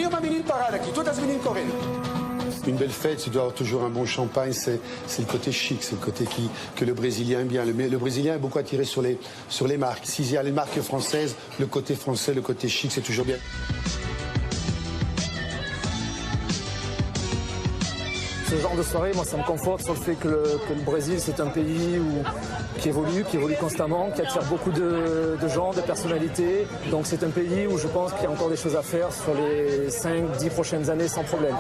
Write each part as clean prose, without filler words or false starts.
Tinha uma menina parada aqui, todas as meninas correndo. Une belle fête, tu dois avoir toujours un bon champagne, c'est le côté chic, c'est le côté que le Brésilien aime bien. Le Brésilien est beaucoup attiré sur les marques. S'il y a les marques françaises, le côté français, le côté chic, c'est toujours bien. Ce genre de soirée, moi, ça me conforte sur le fait que le Brésil, c'est un pays qui évolue constamment, qui attire beaucoup de gens, de personnalités. Donc c'est un pays où je pense qu'il y a encore des choses à faire sur les 5-10 prochaines années sans problème.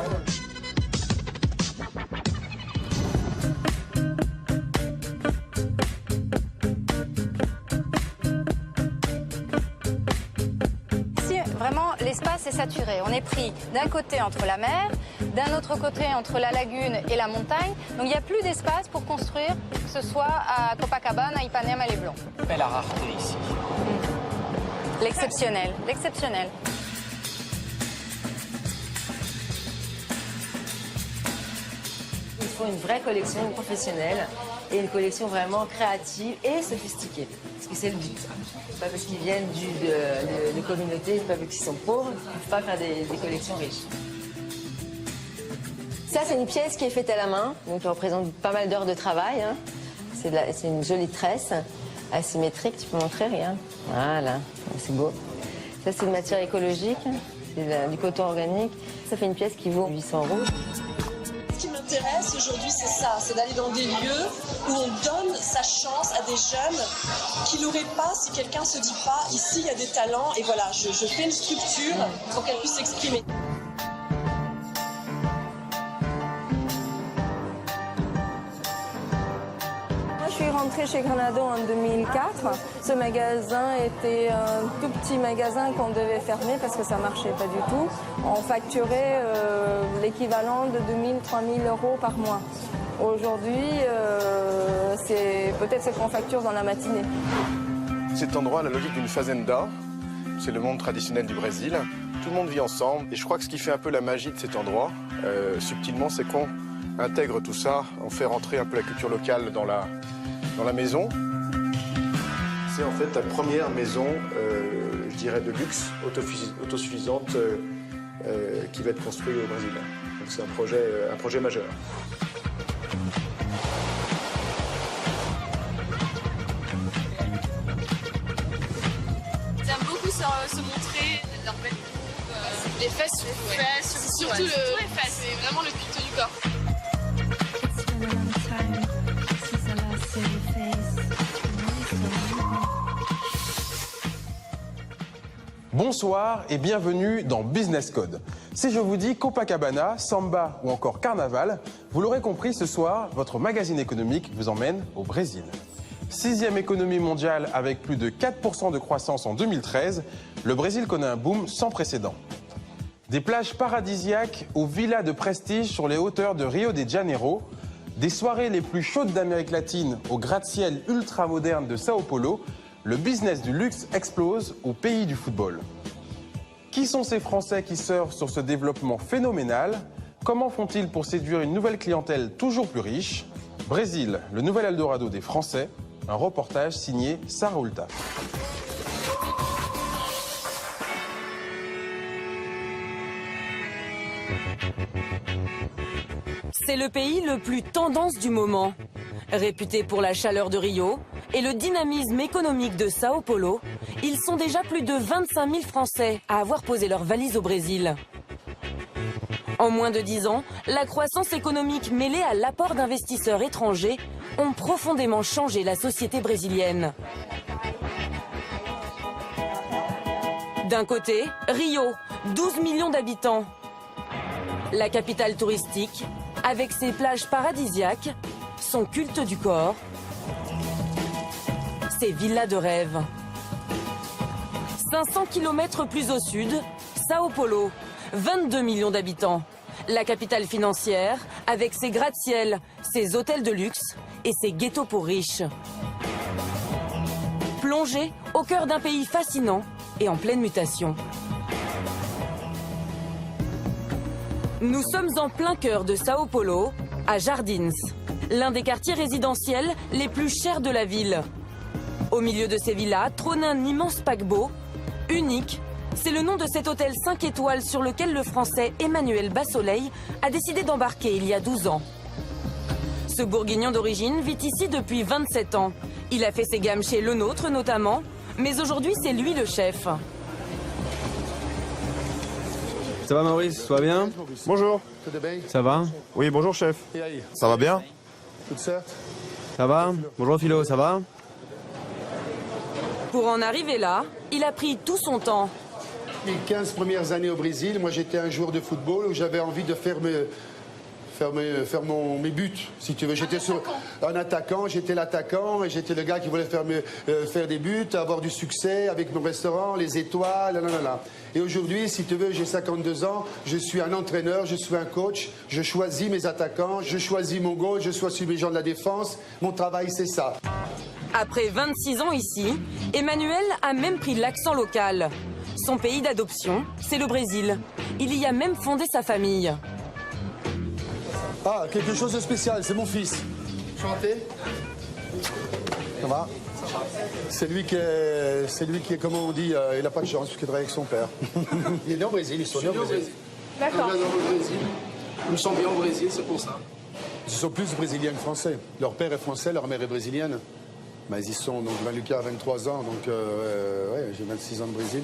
Vraiment, l'espace est saturé. On est pris d'un côté entre la mer, d'un autre côté entre la lagune et la montagne. Donc il n'y a plus d'espace pour construire, que ce soit à Copacabana, Ipanema et les Blancs. Mais la rareté ici. L'exceptionnel, l'exceptionnel. Il faut une vraie collection professionnelle et une collection vraiment créative et sophistiquée. Parce que c'est le but. C'est pas parce qu'ils viennent de communautés, c'est pas parce qu'ils sont pauvres, ils ne peuvent pas faire des collections riches. Ça, c'est une pièce qui est faite à la main, donc qui représente pas mal d'heures de travail. Hein. C'est une jolie tresse, asymétrique, tu peux montrer, regarde. Voilà, c'est beau. Ça, c'est une matière écologique, c'est du coton organique. Ça fait une pièce qui vaut 800 €. Ce qui m'intéresse aujourd'hui, c'est ça, c'est d'aller dans des lieux où on donne sa chance à des jeunes qui l'auraient pas si quelqu'un se dit pas, ici il y a des talents, et voilà, je fais une structure pour qu'elle puisse s'exprimer. Je suis rentrée chez Granado en 2004. Ce magasin était un tout petit magasin qu'on devait fermer parce que ça marchait pas du tout. On facturait l'équivalent de 2 000 à 3 000 € par mois. Aujourd'hui, c'est peut-être ce qu'on facture dans la matinée. Cet endroit a la logique d'une fazenda. C'est le monde traditionnel du Brésil. Tout le monde vit ensemble. Et je crois que ce qui fait un peu la magie de cet endroit, subtilement, c'est qu'on intègre tout ça. On fait rentrer un peu la culture locale dans la maison. C'est en fait la première maison, je dirais, de luxe autosuffisante qui va être construite au Brésil. Donc c'est un projet majeur. Ils aiment beaucoup se montrer, leur belle coupe, les fesses, c'est surtout les fesses, c'est vraiment le culte du corps. Bonsoir et bienvenue dans Business Code. Si je vous dis Copacabana, Samba ou encore Carnaval, vous l'aurez compris, ce soir, votre magazine économique vous emmène au Brésil. 6e économie mondiale avec plus de 4% de croissance en 2013, le Brésil connaît un boom sans précédent. Des plages paradisiaques aux villas de prestige sur les hauteurs de Rio de Janeiro, des soirées les plus chaudes d'Amérique latine au gratte-ciel ultra moderne de Sao Paulo, le business du luxe explose au pays du football. Qui sont ces Français qui surfent sur ce développement phénoménal? Comment font-ils pour séduire une nouvelle clientèle toujours plus riche? Brésil, le nouvel Eldorado des Français, un reportage signé Sarah Oulta. C'est le pays le plus tendance du moment. Réputé pour la chaleur de Rio et le dynamisme économique de Sao Paulo, ils sont déjà plus de 25 000 Français à avoir posé leurs valises au Brésil. En moins de 10 ans, la croissance économique mêlée à l'apport d'investisseurs étrangers ont profondément changé la société brésilienne. D'un côté, Rio, 12 millions d'habitants. La capitale touristique, avec ses plages paradisiaques, son culte du corps, ses villas de rêve. 500 km plus au sud, Sao Paulo, 22 millions d'habitants. La capitale financière, avec ses gratte-ciel, ses hôtels de luxe et ses ghettos pour riches. Plongé au cœur d'un pays fascinant et en pleine mutation. Nous sommes en plein cœur de Sao Paulo, à Jardins, l'un des quartiers résidentiels les plus chers de la ville. Au milieu de ces villas trône un immense paquebot, unique, C'est le nom de cet hôtel 5 étoiles sur lequel le Français Emmanuel Bassoleil a décidé d'embarquer il y a 12 ans. Ce Bourguignon d'origine vit ici depuis 27 ans. Il a fait ses gammes chez Le Nôtre notamment, mais aujourd'hui c'est lui le chef. Ça va Maurice, ça va bien? Bonjour. Ça va? Oui, bonjour chef. Ça va bien? Ça va? Bonjour Philo, ça va? Pour en arriver là, il a pris tout son temps. Les 15 premières années au Brésil, moi j'étais un joueur de football où j'avais envie de faire mes buts, si tu veux. J'étais un attaquant, j'étais l'attaquant et j'étais le gars qui voulait faire des buts, avoir du succès avec mon restaurant, les étoiles, là. Et aujourd'hui, si tu veux, j'ai 52 ans, je suis un entraîneur, je suis un coach, je choisis mes attaquants, je choisis mon goal, je choisis mes gens de la défense. Mon travail, c'est ça. Après 26 ans ici, Emmanuel a même pris l'accent local. Son pays d'adoption, c'est le Brésil. Il y a même fondé sa famille. Ah, quelque chose de spécial, c'est mon fils. Chanté. Ça va? C'est lui qui est, comment on dit, il n'a pas de chance, parce qu'il travaille avec son père. Il est né au Brésil, ils sont nés au Brésil. D'accord. Ils me sentent bien au Brésil, c'est pour ça. Ils sont plus brésiliens que français. Leur père est français, leur mère est brésilienne. Mais ils y sont, donc Lucas a 23 ans, donc ouais, j'ai 26 ans de Brésil.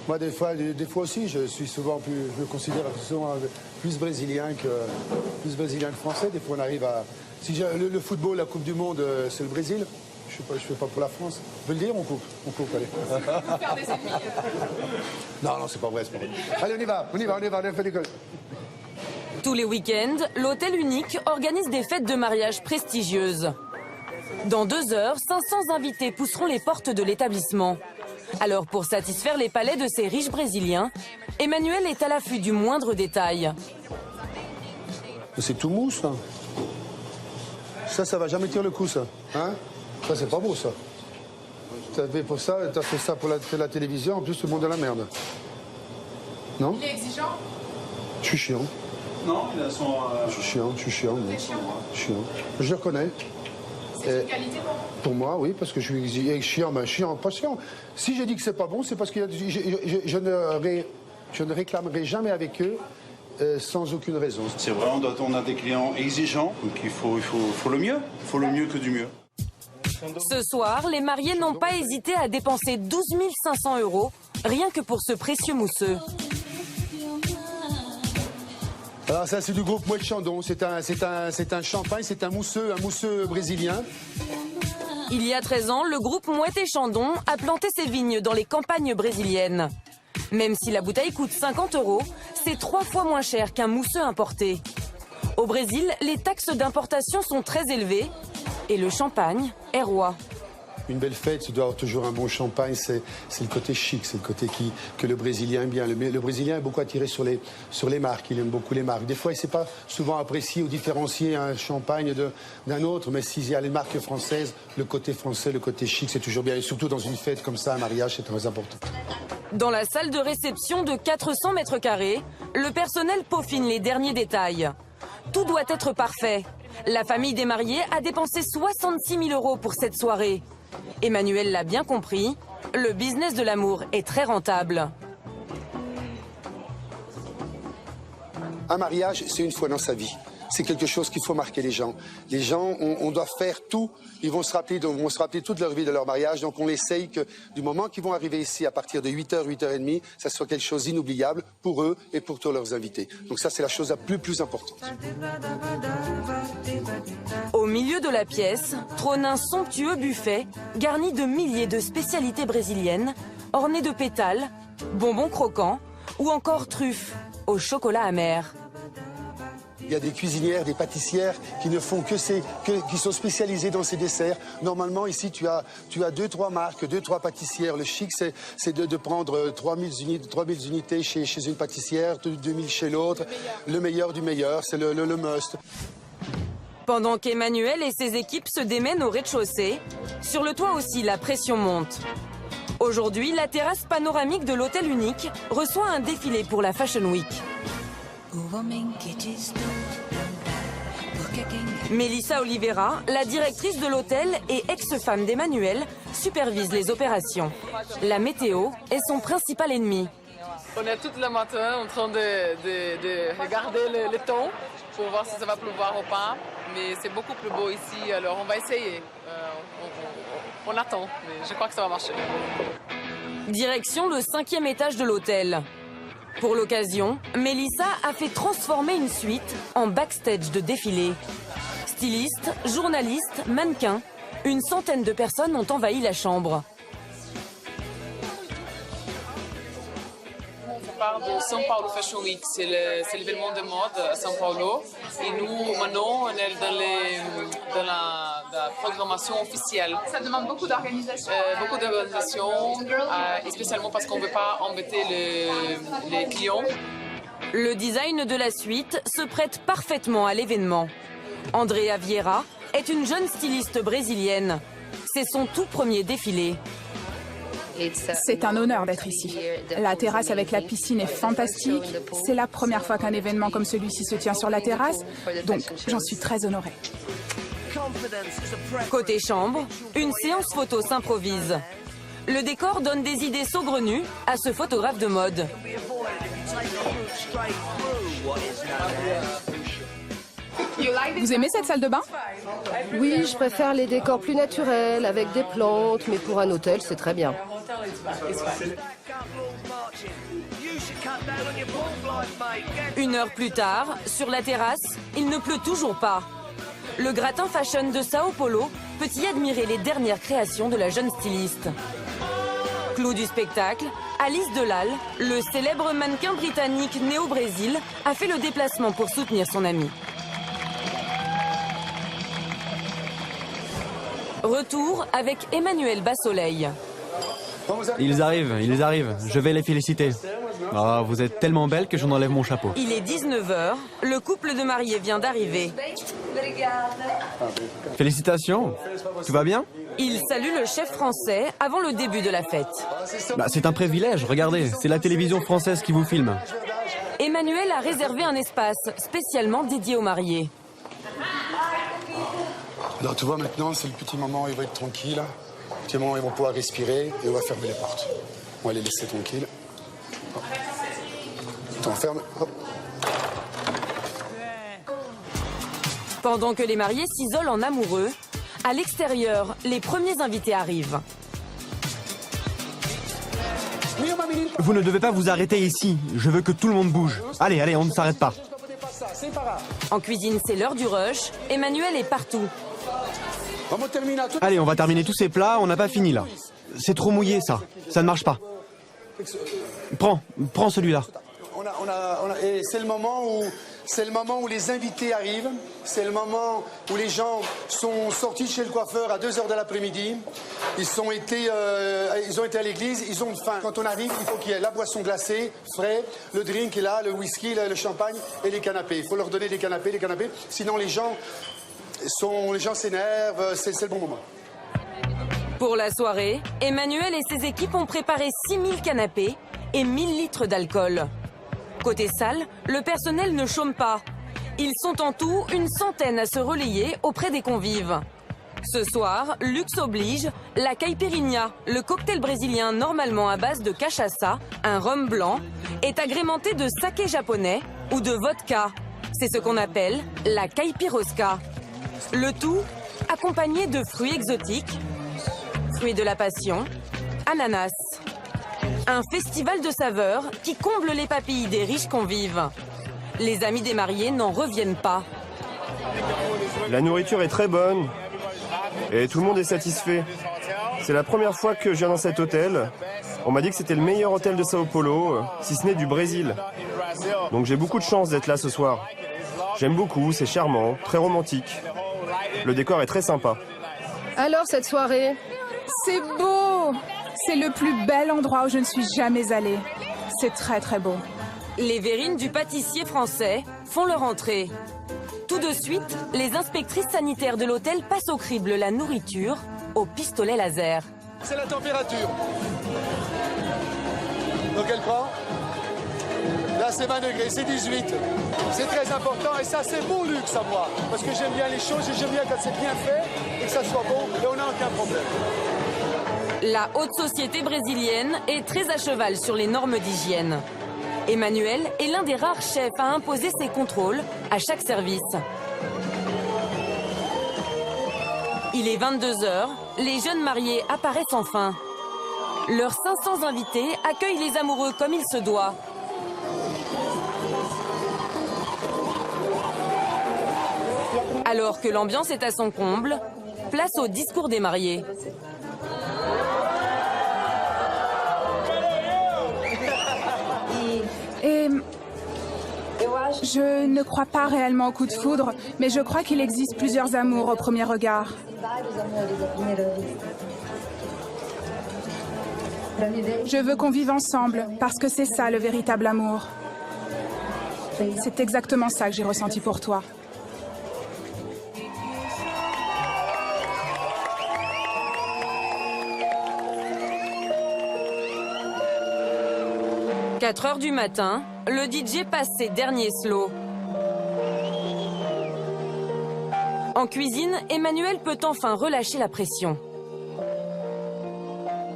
Moi, des fois aussi, je me considère souvent plus brésilien que français. Des fois, on arrive à... Si le football, la Coupe du Monde, c'est le Brésil. Je ne fais pas pour la France. Tu veux le dire, on coupe, allez. Faire des ennemis. Non, c'est pas vrai, c'est pas vrai. Allez, on fait l'école. Tous les week-ends, l'hôtel unique organise des fêtes de mariage prestigieuses. Dans 2 heures, 500 invités pousseront les portes de l'établissement. Alors pour satisfaire les palais de ces riches Brésiliens, Emmanuel est à l'affût du moindre détail. C'est tout mou, ça. Ça va jamais tirer le coup, ça. Hein? Ça, c'est pas beau, ça. T'as fait ça pour la télévision, en plus, tout le monde est la merde. Non? Il est exigeant? Je suis chiant. Non, il a son... Je suis chiant. C'est chiant? Chiant. Je le reconnais. C'est une qualité pour moi, oui, parce que je suis chiant, mais chiant, pas chiant. Si j'ai dit que c'est pas bon, c'est parce que je ne réclamerai jamais avec eux sans aucune raison. C'est vrai, on a des clients exigeants, donc il faut le mieux. Il faut le mieux que du mieux. Ce soir, les mariés n'ont pas hésité à dépenser 12 500 € rien que pour ce précieux mousseux. Alors ça, c'est du groupe Moët Chandon. C'est un champagne, c'est un mousseux brésilien. Il y a 13 ans, le groupe Moët Chandon a planté ses vignes dans les campagnes brésiliennes. Même si la bouteille coûte 50 €, c'est 3 fois moins cher qu'un mousseux importé. Au Brésil, les taxes d'importation sont très élevées et le champagne est roi. Une belle fête, tu dois avoir toujours un bon champagne, c'est le côté chic, c'est le côté que le Brésilien aime bien. Le Brésilien est beaucoup attiré sur les marques, il aime beaucoup les marques. Des fois, il ne sait pas souvent apprécier ou différencier un champagne d'un autre, mais s'il y a les marques françaises, le côté français, le côté chic, c'est toujours bien. Et surtout dans une fête comme ça, un mariage, c'est très important. Dans la salle de réception de 400 mètres carrés, le personnel peaufine les derniers détails. Tout doit être parfait. La famille des mariés a dépensé 66 000 € pour cette soirée. Emmanuel l'a bien compris, le business de l'amour est très rentable. Un mariage, c'est une fois dans sa vie. C'est quelque chose qu'il faut marquer les gens. Les gens, on doit faire tout. Ils vont se rappeler toute leur vie de leur mariage. Donc on essaye que du moment qu'ils vont arriver ici à partir de 8h, 8h30, ça soit quelque chose d'inoubliable pour eux et pour tous leurs invités. Donc ça, c'est la chose la plus importante. Au milieu de la pièce, trône un somptueux buffet garni de milliers de spécialités brésiliennes, orné de pétales, bonbons croquants ou encore truffes au chocolat amer. Il y a des cuisinières, des pâtissières qui ne font qui sont spécialisées dans ces desserts. Normalement, ici, tu as 2-3 marques, 2-3 pâtissières. Le chic, c'est de prendre 3000 unités chez une pâtissière, 2000 chez l'autre. Le meilleur du meilleur, c'est le must. Pendant qu'Emmanuel et ses équipes se démènent au rez-de-chaussée, sur le toit aussi, la pression monte. Aujourd'hui, la terrasse panoramique de l'hôtel unique reçoit un défilé pour la Fashion Week. Melissa Oliveira, la directrice de l'hôtel et ex-femme d'Emmanuel, supervise les opérations. La météo est son principal ennemi. On est tout le matin en train de regarder le temps pour voir si ça va pleuvoir ou pas. Mais c'est beaucoup plus beau ici, alors on va essayer. On attend, mais je crois que ça va marcher. Direction le 5e étage de l'hôtel. Pour l'occasion, Mélissa a fait transformer une suite en backstage de défilé. Stylistes, journalistes, mannequins, une centaine de personnes ont envahi la chambre. On parle de São Paulo Fashion Week, c'est l'événement de mode à São Paulo. Et nous, maintenant, on est dans la programmation officielle. Ça demande beaucoup d'organisation. Beaucoup d'organisation, et spécialement parce qu'on ne veut pas embêter les clients. Le design de la suite se prête parfaitement à l'événement. Andrea Vieira est une jeune styliste brésilienne. C'est son tout premier défilé. C'est un honneur d'être ici. La terrasse avec la piscine est fantastique. C'est la première fois qu'un événement comme celui-ci se tient sur la terrasse, donc j'en suis très honorée. Côté chambre, une séance photo s'improvise. Le décor donne des idées saugrenues à ce photographe de mode. Vous aimez cette salle de bain? Oui, je préfère les décors plus naturels, avec des plantes, mais pour un hôtel, c'est très bien. Une heure plus tard, sur la terrasse, il ne pleut toujours pas. Le gratin fashion de Sao Paulo peut y admirer les dernières créations de la jeune styliste. Clou du spectacle, Alice Delal, le célèbre mannequin britannique né au Brésil, a fait le déplacement pour soutenir son amie. Retour avec Emmanuel Bassoleil. Ils arrivent. Je vais les féliciter. Oh, vous êtes tellement belle que j'en enlève mon chapeau. Il est 19h, le couple de mariés vient d'arriver. Félicitations. Tout va bien? Il salue le chef français avant le début de la fête. C'est un privilège, regardez, c'est la télévision française qui vous filme. Emmanuel a réservé un espace spécialement dédié aux mariés. Alors tu vois, maintenant, c'est le petit moment où ils vont être tranquilles. Le petit moment où ils vont pouvoir respirer et on va fermer les portes. On va les laisser tranquilles. Attends, ferme. Hop. Pendant que les mariés s'isolent en amoureux, à l'extérieur, les premiers invités arrivent. Vous ne devez pas vous arrêter ici. Je veux que tout le monde bouge. Allez, on ne s'arrête pas. En cuisine, c'est l'heure du rush. Emmanuel est partout. Allez, on va terminer tous ces plats, on n'a pas fini là. C'est trop mouillé ça ne marche pas. Prends celui-là. Et c'est le moment où les invités arrivent. C'est le moment où les gens sont sortis de chez le coiffeur à 2h de l'après-midi. Ils ont été à l'église, ils ont faim. Quand on arrive, il faut qu'il y ait la boisson glacée, frais, le drink est là, le whisky, le champagne et les canapés. Il faut leur donner les canapés. Sinon les gens s'énervent, c'est le bon moment. Pour la soirée, Emmanuel et ses équipes ont préparé 6000 canapés et 1000 litres d'alcool. Côté salle, le personnel ne chôme pas. Ils sont en tout une centaine à se relayer auprès des convives. Ce soir, luxe oblige, la caipirinha, le cocktail brésilien normalement à base de cachaça, un rhum blanc, est agrémenté de saké japonais ou de vodka. C'est ce qu'on appelle la caipirosca. Le tout accompagné de fruits exotiques, fruits de la passion, ananas. Un festival de saveurs qui comble les papilles des riches convives. Les amis des mariés n'en reviennent pas. La nourriture est très bonne et tout le monde est satisfait. C'est la première fois que je viens dans cet hôtel. On m'a dit que c'était le meilleur hôtel de Sao Paulo, si ce n'est du Brésil. Donc j'ai beaucoup de chance d'être là ce soir. J'aime beaucoup, c'est charmant, très romantique. Le décor est très sympa. Alors cette soirée? C'est beau! C'est le plus bel endroit où je ne suis jamais allée. C'est très très beau. Les verrines du pâtissier français font leur entrée. Tout de suite, les inspectrices sanitaires de l'hôtel passent au crible la nourriture au pistolet laser. C'est la température. Donc elle prend. Là c'est 20 degrés, c'est 18. C'est très important et ça c'est mon luxe à moi. Parce que j'aime bien les choses et j'aime bien quand c'est bien fait et que ça soit bon et on n'a aucun problème. La haute société brésilienne est très à cheval sur les normes d'hygiène. Emmanuel est l'un des rares chefs à imposer ses contrôles à chaque service. Il est 22 h, les jeunes mariés apparaissent enfin. Leurs 500 invités accueillent les amoureux comme il se doit. Alors que l'ambiance est à son comble, place au discours des mariés. Et je ne crois pas réellement au coup de foudre, mais je crois qu'il existe plusieurs amours au premier regard. Je veux qu'on vive ensemble, parce que c'est ça le véritable amour. C'est exactement ça que j'ai ressenti pour toi. « 4 h du matin, le DJ passe ses derniers slows. En cuisine, Emmanuel peut enfin relâcher la pression.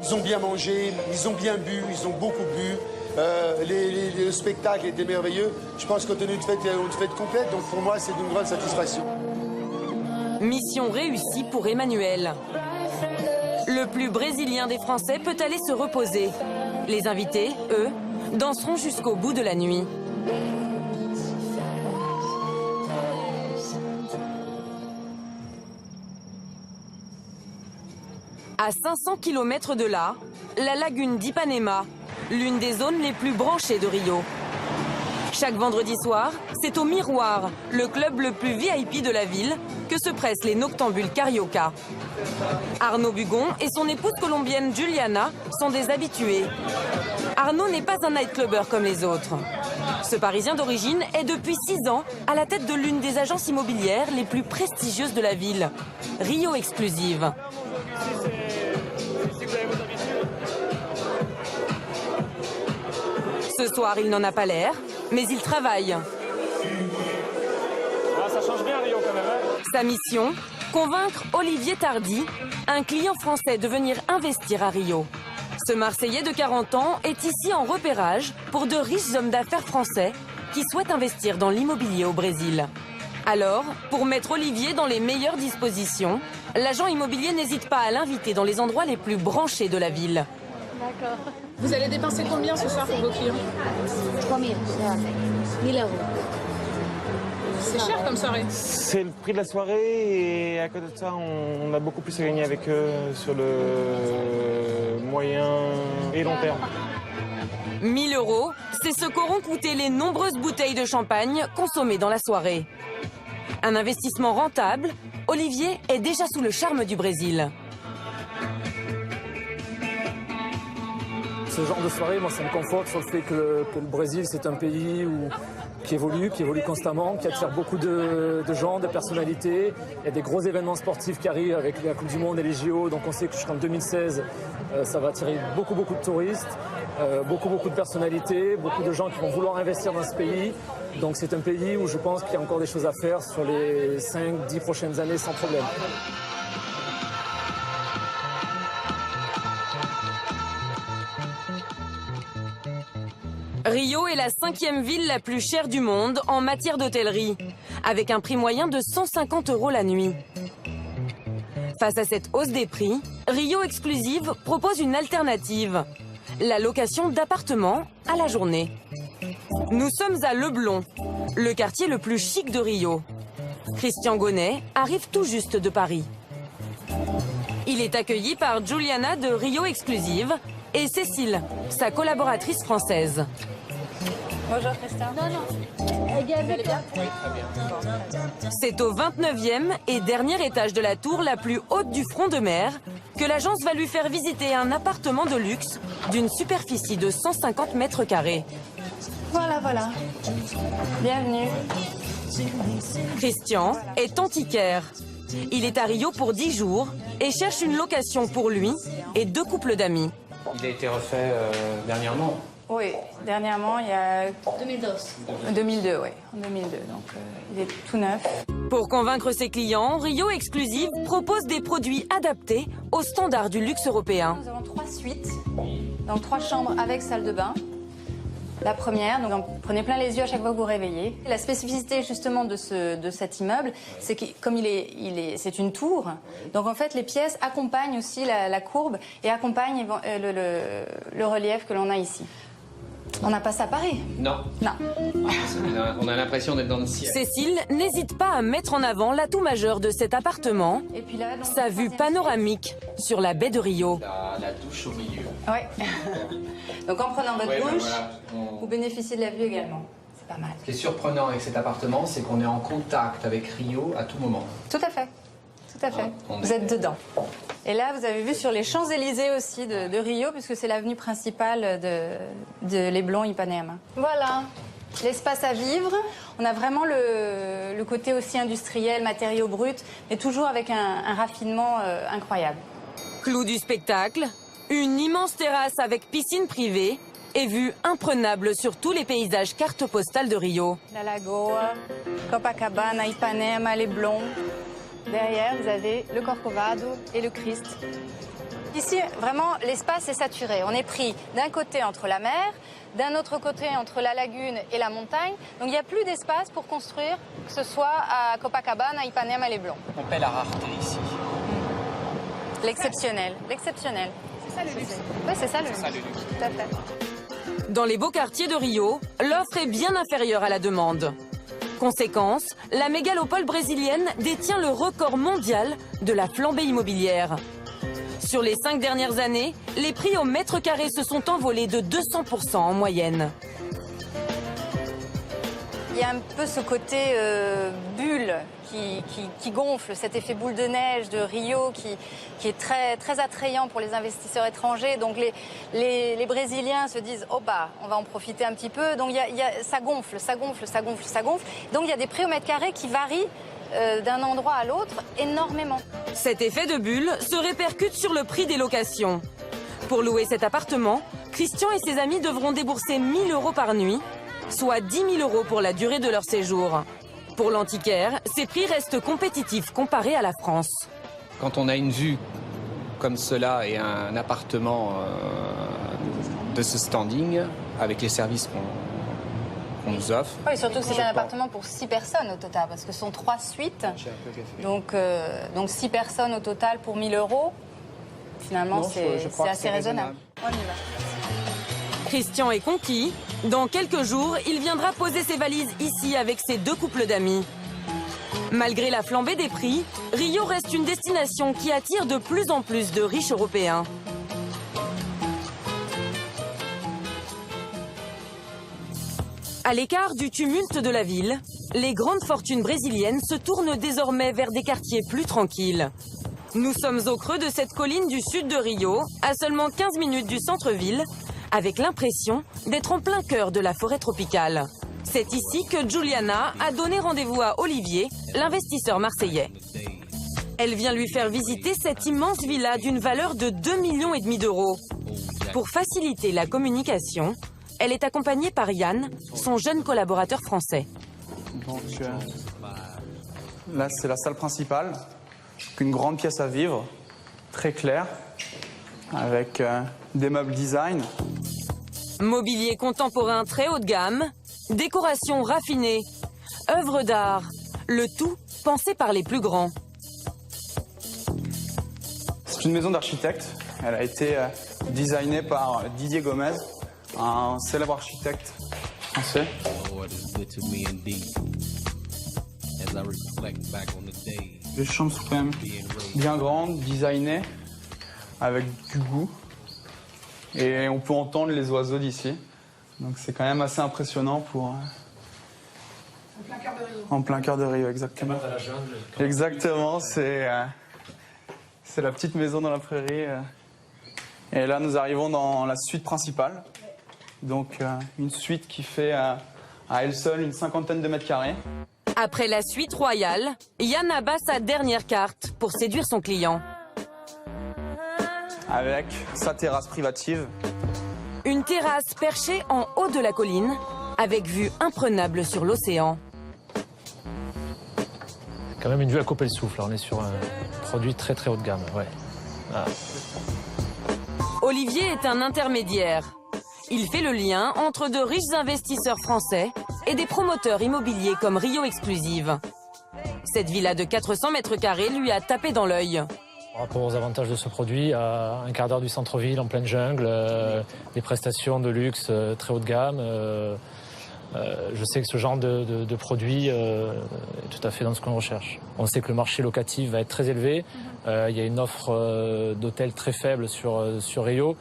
Ils ont bien mangé, ils ont bien bu, ils ont beaucoup bu. Le spectacle était merveilleux. Je pense qu'on a une fête complète, donc pour moi, c'est d'une grande satisfaction. Mission réussie pour Emmanuel. Le plus brésilien des Français peut aller se reposer. Les invités, eux, danseront jusqu'au bout de la nuit. À 500 km de là, la lagune d'Ipanema, l'une des zones les plus branchées de Rio. Chaque vendredi soir, c'est au Miroir, le club le plus VIP de la ville, que se pressent les noctambules carioca. Arnaud Bugon et son épouse colombienne Juliana sont des habitués. Arnaud n'est pas un nightclubber comme les autres. Ce Parisien d'origine est depuis 6 ans à la tête de l'une des agences immobilières les plus prestigieuses de la ville, Rio Exclusive. Ce soir, il n'en a pas l'air, mais il travaille. Ça change bien Rio quand même. Sa mission, convaincre Olivier Tardy, un client français, de venir investir à Rio. Ce Marseillais de 40 ans est ici en repérage pour de riches hommes d'affaires français qui souhaitent investir dans l'immobilier au Brésil. Alors, pour mettre Olivier dans les meilleures dispositions, l'agent immobilier n'hésite pas à l'inviter dans les endroits les plus branchés de la ville. D'accord. Vous allez dépenser combien ce soir pour vos clients? 3 000, 1 000 €. C'est cher comme soirée. C'est le prix de la soirée et à côté de ça, on a beaucoup plus à gagner avec eux sur le moyen et long terme. 1 000 €, c'est ce qu'auront coûté les nombreuses bouteilles de champagne consommées dans la soirée. Un investissement rentable, Olivier est déjà sous le charme du Brésil. Ce genre de soirée, moi, ça me conforte sur le fait que le Brésil, c'est un pays qui évolue constamment, qui attire beaucoup de gens, de personnalités. Il y a des gros événements sportifs qui arrivent avec la Coupe du Monde et les JO. Donc on sait que jusqu'en 2016, ça va attirer beaucoup de touristes, beaucoup de personnalités, beaucoup de gens qui vont vouloir investir dans ce pays. Donc c'est un pays où je pense qu'il y a encore des choses à faire sur les 5-10 prochaines années sans problème. Rio est la 5e ville la plus chère du monde en matière d'hôtellerie, avec un prix moyen de 150 € la nuit. Face à cette hausse des prix, Rio Exclusive propose une alternative, la location d'appartements à la journée. Nous sommes à Leblon, le quartier le plus chic de Rio. Christian Gonnet arrive tout juste de Paris. Il est accueilli par Juliana de Rio Exclusive et Cécile, sa collaboratrice française. Bonjour Christian. Vous allez bien? Oui, très bien. C'est au 29e et dernier étage de la tour la plus haute du front de mer que l'agence va lui faire visiter un appartement de luxe d'une superficie de 150 mètres carrés. Voilà. Bienvenue. Christian est antiquaire. Il est à Rio pour 10 jours et cherche une location pour lui et 2 couples d'amis. Il a été refait dernièrement. Oui, dernièrement, il y a... 2002. 2002, oui. En 2002, donc il est tout neuf. Pour convaincre ses clients, Rio Exclusive propose des produits adaptés aux standards du luxe européen. Nous avons 3 suites, donc 3 chambres avec salle de bain. La première, donc prenez plein les yeux à chaque fois que vous réveillez. La spécificité justement de cet immeuble, c'est que comme c'est une tour, donc en fait les pièces accompagnent aussi la courbe et accompagnent le relief que l'on a ici. On n'a pas ça à Paris. Non. Non. On a l'impression d'être dans le ciel. Cécile n'hésite pas à mettre en avant l'atout majeur de cet appartement, et puis là, sa vue panoramique sur la baie de Rio. La douche au milieu. Ouais. Donc en prenant votre douche, voilà, vous bénéficiez de la vue également. C'est pas mal. Ce qui est surprenant avec cet appartement, c'est qu'on est en contact avec Rio à tout moment. Tout à fait. Tout à fait. Vous êtes dedans. Et là, vous avez vu sur les Champs-Élysées aussi de Rio, puisque c'est l'avenue principale de Leblon, Ipanema. Voilà, l'espace à vivre. On a vraiment le côté aussi industriel, matériaux bruts, mais toujours avec un raffinement incroyable. Clou du spectacle, une immense terrasse avec piscine privée et vue imprenable sur tous les paysages carte postale de Rio. La Lagoa, Copacabana, Ipanema, Leblon. Derrière, vous avez le Corcovado et le Christ. Ici, vraiment, l'espace est saturé. On est pris d'un côté entre la mer, d'un autre côté entre la lagune et la montagne. Donc il n'y a plus d'espace pour construire, que ce soit à Copacabana, Ipanema, Leblon. On paie la rareté ici. L'exceptionnel, l'exceptionnel. C'est ça le luxe. Oui, c'est ça le luxe. Tout à fait. Dans les beaux quartiers de Rio, l'offre est bien inférieure à la demande. Conséquence, la mégalopole brésilienne détient le record mondial de la flambée immobilière. Sur les 5 dernières années, les prix au mètre carré se sont envolés de 200% en moyenne. Il y a un peu ce côté bulle qui gonfle, cet effet boule de neige de Rio qui est très, très attrayant pour les investisseurs étrangers. Donc les Brésiliens se disent « Oh bah, on va en profiter un petit peu ». Donc ça gonfle, ça gonfle, ça gonfle, ça gonfle. Donc il y a des prix au mètre carré qui varient d'un endroit à l'autre énormément. Cet effet de bulle se répercute sur le prix des locations. Pour louer cet appartement, Christian et ses amis devront débourser 1 000 € par nuit, soit 10 000 € pour la durée de leur séjour. Pour l'antiquaire, ces prix restent compétitifs comparés à la France. Quand on a une vue comme cela et un appartement de ce standing, avec les services qu'on nous offre... Oui, surtout que c'est un appartement pour 6 personnes au total, parce que ce sont 3 suites. Donc 6 personnes au total pour 1 000 €. Finalement, c'est assez raisonnable. On y va. Christian est conquis. Dans quelques jours, il viendra poser ses valises ici avec ses 2 couples d'amis. Malgré la flambée des prix, Rio reste une destination qui attire de plus en plus de riches Européens. À l'écart du tumulte de la ville, les grandes fortunes brésiliennes se tournent désormais vers des quartiers plus tranquilles. Nous sommes au creux de cette colline du sud de Rio, à seulement 15 minutes du centre-ville, avec l'impression d'être en plein cœur de la forêt tropicale. C'est ici que Juliana a donné rendez-vous à Olivier, l'investisseur marseillais. Elle vient lui faire visiter cette immense villa d'une valeur de 2,5 millions d'euros. Pour faciliter la communication, elle est accompagnée par Yann, son jeune collaborateur français. Donc là, c'est la salle principale. Une grande pièce à vivre, très claire, avec des meubles design. Mobilier contemporain très haut de gamme, décoration raffinée, œuvres d'art, le tout pensé par les plus grands. C'est une maison d'architecte. Elle a été designée par Didier Gomez, un célèbre architecte français. Les chambres sont quand même bien grandes, designées, avec du goût. Et on peut entendre les oiseaux d'ici. Donc c'est quand même assez impressionnant pour... En plein cœur de Rio. En plein cœur de Rio, exactement. Exactement, c'est la petite maison dans la prairie. Et là, nous arrivons dans la suite principale. Donc une suite qui fait à elle seule une 50aine de mètres carrés. Après la suite royale, Yann abat sa dernière carte pour séduire son client. Avec sa terrasse privative. Une terrasse perchée en haut de la colline, avec vue imprenable sur l'océan. Quand même une vue à couper le souffle, on est sur un produit très très haut de gamme, ouais. Olivier est un intermédiaire. Il fait le lien entre de riches investisseurs français et des promoteurs immobiliers comme Rio Exclusive. Cette villa de 400 mètres carrés lui a tapé dans l'œil. Par rapport aux avantages de ce produit, à un quart d'heure du centre-ville, en pleine jungle, des prestations de luxe très haut de gamme. Je sais que ce genre de produit est tout à fait dans ce qu'on recherche. On sait que le marché locatif va être très élevé. Il y a une offre d'hôtels très faible sur Rio.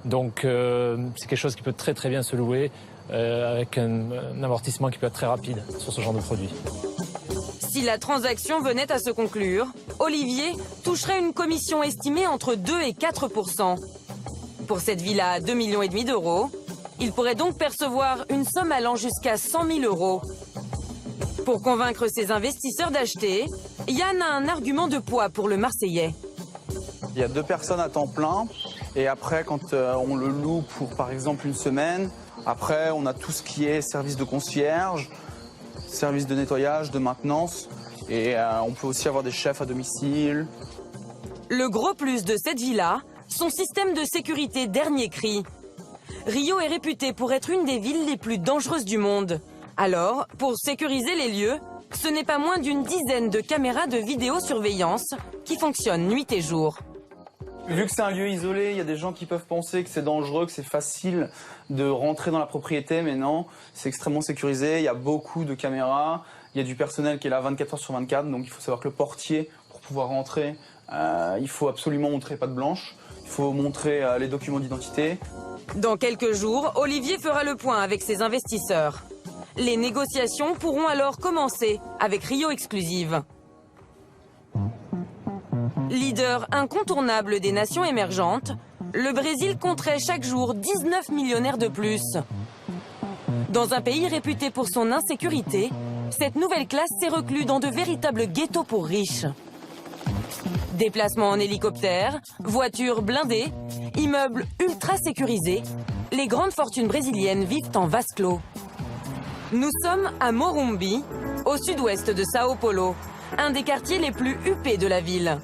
Donc c'est quelque chose qui peut très bien se louer avec un amortissement qui peut être très rapide sur ce genre de produit. Si la transaction venait à se conclure, Olivier toucherait une commission estimée entre 2 et 4%. Pour cette villa à 2,5 millions d'euros, il pourrait donc percevoir une somme allant jusqu'à 100 000 euros. Pour convaincre ses investisseurs d'acheter, Yann a un argument de poids pour le Marseillais. Il y a 2 personnes à temps plein. Et après, quand on le loue pour, par exemple, une semaine, après, on a tout ce qui est service de concierge, service de nettoyage, de maintenance. Et on peut aussi avoir des chefs à domicile. Le gros plus de cette villa, son système de sécurité dernier cri. Rio est réputé pour être une des villes les plus dangereuses du monde. Alors, pour sécuriser les lieux, ce n'est pas moins d'une dizaine de caméras de vidéosurveillance qui fonctionnent nuit et jour. Vu que c'est un lieu isolé, il y a des gens qui peuvent penser que c'est dangereux, que c'est facile de rentrer dans la propriété, mais non, c'est extrêmement sécurisé, il y a beaucoup de caméras, il y a du personnel qui est là 24 heures sur 24, donc il faut savoir que le portier, pour pouvoir rentrer, il faut absolument montrer patte blanche, il faut montrer les documents d'identité. Dans quelques jours, Olivier fera le point avec ses investisseurs. Les négociations pourront alors commencer avec Rio Exclusive. Leader incontournable des nations émergentes, le Brésil compterait chaque jour 19 millionnaires de plus. Dans un pays réputé pour son insécurité, cette nouvelle classe s'est reclue dans de véritables ghettos pour riches. Déplacements en hélicoptère, voitures blindées, immeubles ultra sécurisés, les grandes fortunes brésiliennes vivent en vase clos. Nous sommes à Morumbi, au sud-ouest de Sao Paulo, un des quartiers les plus huppés de la ville.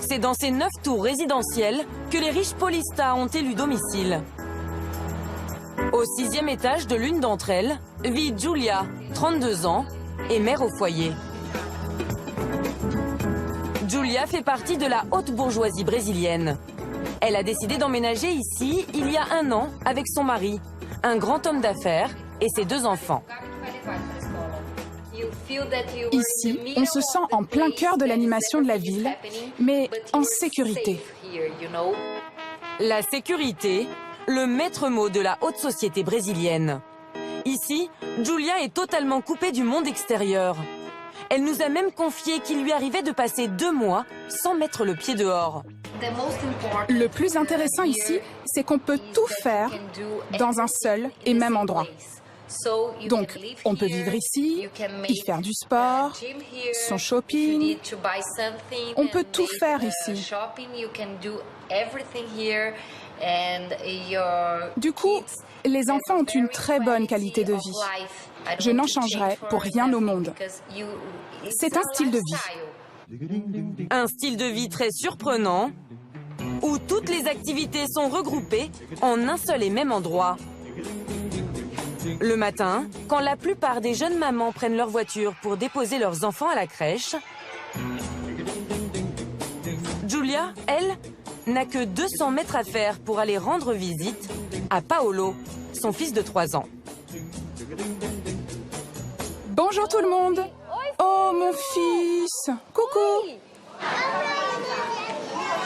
C'est dans ces 9 tours résidentielles que les riches Paulista ont élu domicile. Au 6e étage de l'une d'entre elles vit Julia, 32 ans, et mère au foyer. Julia fait partie de la haute bourgeoisie brésilienne. Elle a décidé d'emménager ici il y a 1 an avec son mari, un grand homme d'affaires, et ses 2 enfants. Ici, on se sent en plein cœur de l'animation de la ville, mais en sécurité. La sécurité, le maître mot de la haute société brésilienne. Ici, Julia est totalement coupée du monde extérieur. Elle nous a même confié qu'il lui arrivait de passer 2 mois sans mettre le pied dehors. Le plus intéressant ici, c'est qu'on peut tout faire dans un seul et même endroit. Donc, on peut vivre ici, y faire du sport, son shopping. On peut tout faire ici. Du coup, les enfants ont une très bonne qualité de vie. Je n'en changerai pour rien au monde. C'est un style de vie. Un style de vie très surprenant, où toutes les activités sont regroupées en un seul et même endroit. Le matin, quand la plupart des jeunes mamans prennent leur voiture pour déposer leurs enfants à la crèche, Julia, elle, n'a que 200 mètres à faire pour aller rendre visite à Paolo, son fils de 3 ans. Bonjour tout le monde. Oh, mon fils. Coucou.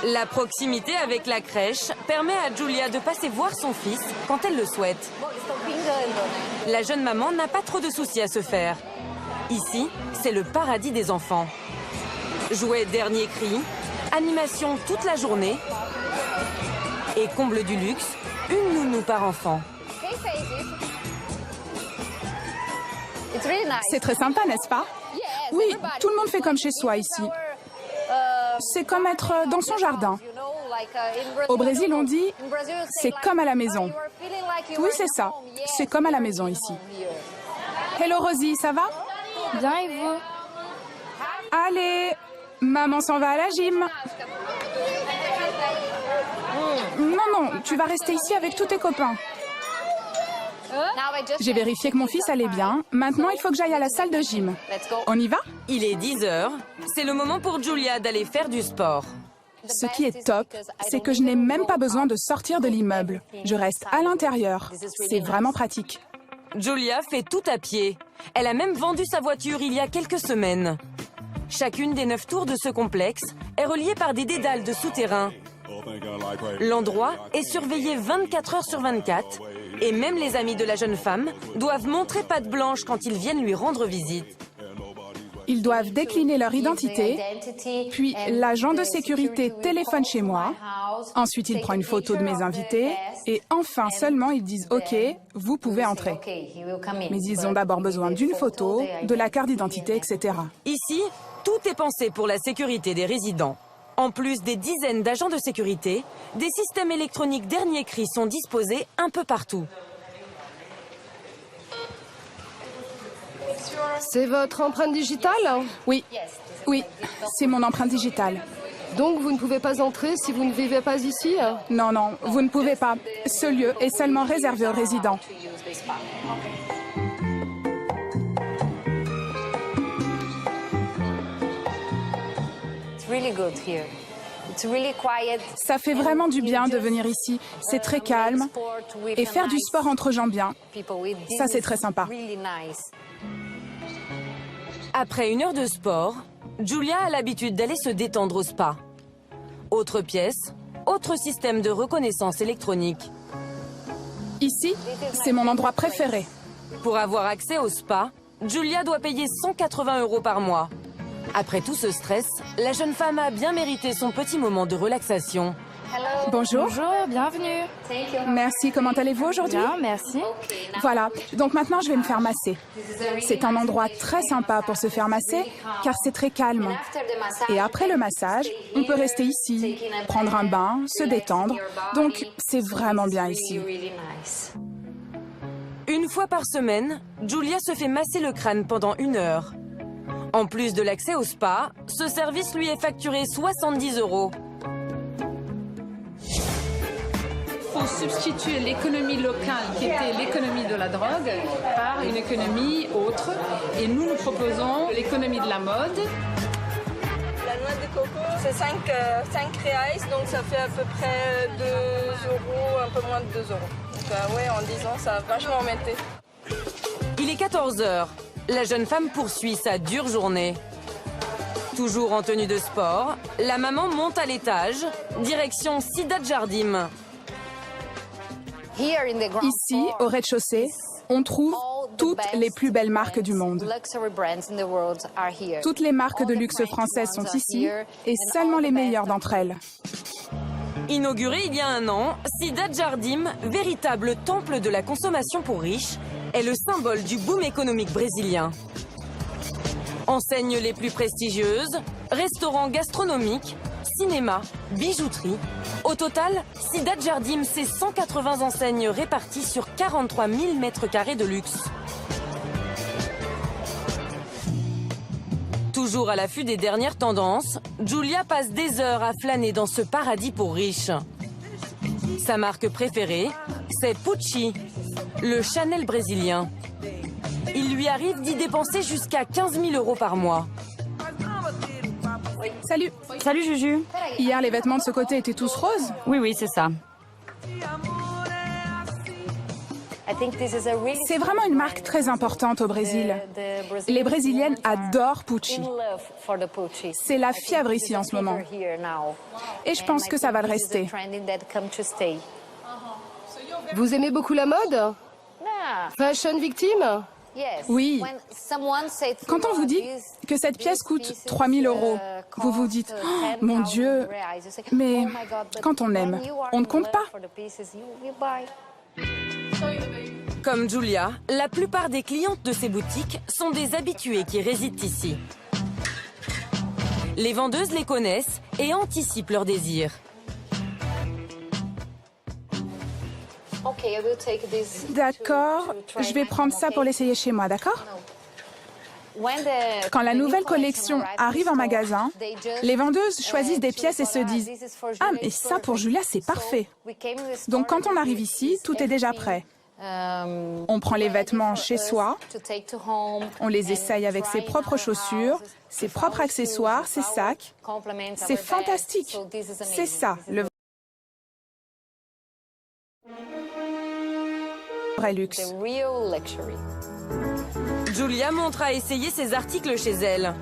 La proximité avec la crèche permet à Julia de passer voir son fils quand elle le souhaite. La jeune maman n'a pas trop de soucis à se faire. Ici, c'est le paradis des enfants. Jouets dernier cri, animation toute la journée et comble du luxe, une nounou par enfant. C'est très sympa, n'est-ce pas? Oui, tout le monde fait comme chez soi ici. C'est comme être dans son jardin. Au Brésil, on dit « c'est comme à la maison ». Oui, c'est ça. C'est comme à la maison ici. Hello Rosie, ça va? Bien et vous? Allez, maman s'en va à la gym. Non, tu vas rester ici avec tous tes copains. J'ai vérifié que mon fils allait bien. Maintenant, il faut que j'aille à la salle de gym. On y va? Il est 10h. C'est le moment pour Julia d'aller faire du sport. Ce qui est top, c'est que je n'ai même pas besoin de sortir de l'immeuble. Je reste à l'intérieur. C'est vraiment pratique. Julia fait tout à pied. Elle a même vendu sa voiture il y a quelques semaines. Chacune des 9 tours de ce complexe est reliée par des dédales de souterrains. L'endroit est surveillé 24 heures sur 24 et même les amis de la jeune femme doivent montrer patte blanche quand ils viennent lui rendre visite. Ils doivent décliner leur identité, puis l'agent de sécurité téléphone chez moi, ensuite il prend une photo de mes invités, et enfin seulement ils disent « Ok, vous pouvez entrer ». Mais ils ont d'abord besoin d'une photo, de la carte d'identité, etc. Ici, tout est pensé pour la sécurité des résidents. En plus des dizaines d'agents de sécurité, des systèmes électroniques dernier cri sont disposés un peu partout. C'est votre empreinte digitale? Oui, c'est mon empreinte digitale. Donc vous ne pouvez pas entrer si vous ne vivez pas ici? Non, vous ne pouvez pas. Ce lieu est seulement réservé aux résidents. Ça fait vraiment du bien de venir ici. C'est très calme. Et faire du sport entre gens bien, ça c'est très sympa. Après 1 heure de sport, Julia a l'habitude d'aller se détendre au spa. Autre pièce, autre système de reconnaissance électronique. Ici, c'est mon endroit préféré. Pour avoir accès au spa, Julia doit payer 180 € par mois. Après tout ce stress, la jeune femme a bien mérité son petit moment de relaxation. Bonjour. Bonjour, bienvenue. Merci, comment allez-vous aujourd'hui? Bien, merci. Voilà, donc maintenant je vais me faire masser. C'est un endroit très sympa pour se faire masser, car c'est très calme. Et après le massage, on peut rester ici, prendre un bain, se détendre. Donc c'est vraiment bien ici. Une fois par semaine, Julia se fait masser le crâne pendant 1 heure. En plus de l'accès au spa, ce service lui est facturé 70 €. Il faut substituer l'économie locale, qui était l'économie de la drogue, par une économie autre. Et nous proposons l'économie de la mode. La noix de coco, c'est 5 reais, donc ça fait à peu près 2 €, un peu moins de 2 €. Donc ouais, en 10 ans, ça a vachement augmenté. Il est 14 h. La jeune femme poursuit sa dure journée. Toujours en tenue de sport, la maman monte à l'étage, direction Ciudad Jardim. Ici, au rez-de-chaussée, on trouve toutes les plus belles marques du monde. Toutes les marques de luxe françaises sont ici, et seulement les meilleures d'entre elles. Inauguré il y a 1 an, Ciudad Jardim, véritable temple de la consommation pour riches, est le symbole du boom économique brésilien. Enseignes les plus prestigieuses, restaurants gastronomiques, cinéma, bijouterie. Au total, Ciudad Jardim, c'est 180 enseignes réparties sur 43 000 m² de luxe. Toujours à l'affût des dernières tendances, Julia passe des heures à flâner dans ce paradis pour riches. Sa marque préférée, c'est Pucci, le Chanel brésilien. Il lui arrive d'y dépenser jusqu'à 15 000 € par mois. Salut. Salut Juju. Hier, les vêtements de ce côté étaient tous roses? Oui, c'est ça. C'est vraiment une marque très importante au Brésil. Les Brésiliennes adorent Pucci. C'est la fièvre ici en ce moment. Et je pense que ça va le rester. Vous aimez beaucoup la mode? Fashion victime? Oui. Quand on vous dit que cette pièce coûte 3 000 €, vous vous dites « Oh, mon Dieu !» Mais quand on aime, on ne compte pas. Comme Julia, la plupart des clientes de ces boutiques sont des habitués qui résident ici. Les vendeuses les connaissent et anticipent leurs désirs. D'accord, je vais prendre ça pour l'essayer chez moi, d'accord? Quand la nouvelle collection arrive en magasin, les vendeuses choisissent des pièces et se disent « Ah, mais ça pour Julia, c'est parfait !» Donc quand on arrive ici, tout est déjà prêt. On prend les vêtements chez soi, on les essaye avec ses propres chaussures, ses propres accessoires, ses sacs. C'est fantastique. C'est ça, le vrai luxe. Julia montre à essayer ses articles chez elle.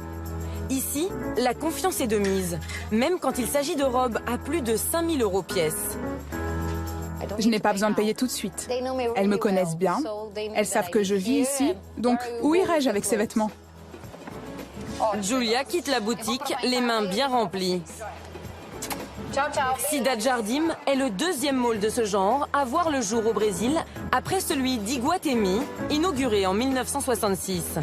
Ici, la confiance est de mise, même quand il s'agit de robes à plus de 5 000 € pièce. Je n'ai pas besoin de payer tout de suite. Elles me connaissent bien, elles savent que je vis ici, donc où irais-je avec ces vêtements? Julia quitte la boutique, les mains bien remplies. Cidade Jardim est le deuxième mall de ce genre à voir le jour au Brésil, après celui d'Iguatemi, inauguré en 1966.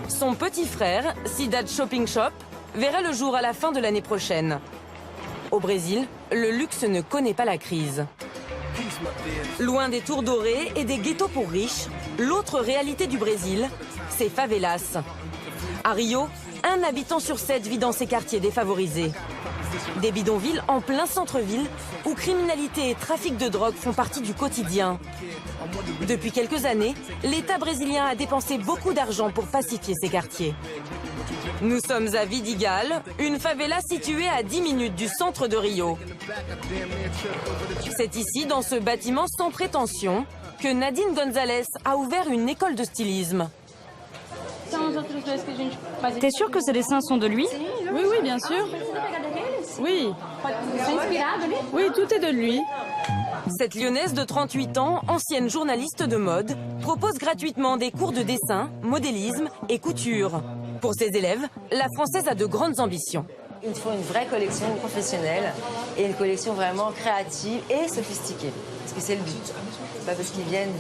Son petit frère, Cidade Shopping Shop, verra le jour à la fin de l'année prochaine. Au Brésil, le luxe ne connaît pas la crise. Loin des tours dorées et des ghettos pour riches, l'autre réalité du Brésil, c'est favelas. À Rio, 1 habitant sur 7 vit dans ces quartiers défavorisés. Des bidonvilles en plein centre-ville où criminalité et trafic de drogue font partie du quotidien. Depuis quelques années, l'État brésilien a dépensé beaucoup d'argent pour pacifier ces quartiers. Nous sommes à Vidigal, une favela située à 10 minutes du centre de Rio. C'est ici, dans ce bâtiment sans prétention, que Nadine Gonzalez a ouvert une école de stylisme. T'es sûr que ces dessins sont de lui? Oui, oui, bien sûr. Oui. Oui, tout est de lui. Cette Lyonnaise de 38 ans, ancienne journaliste de mode, propose gratuitement des cours de dessin, modélisme et couture. Pour ses élèves, la Française a de grandes ambitions. Il faut une vraie collection professionnelle et une collection vraiment créative et sophistiquée. Parce que c'est le but. C'est pas parce qu'ils viennent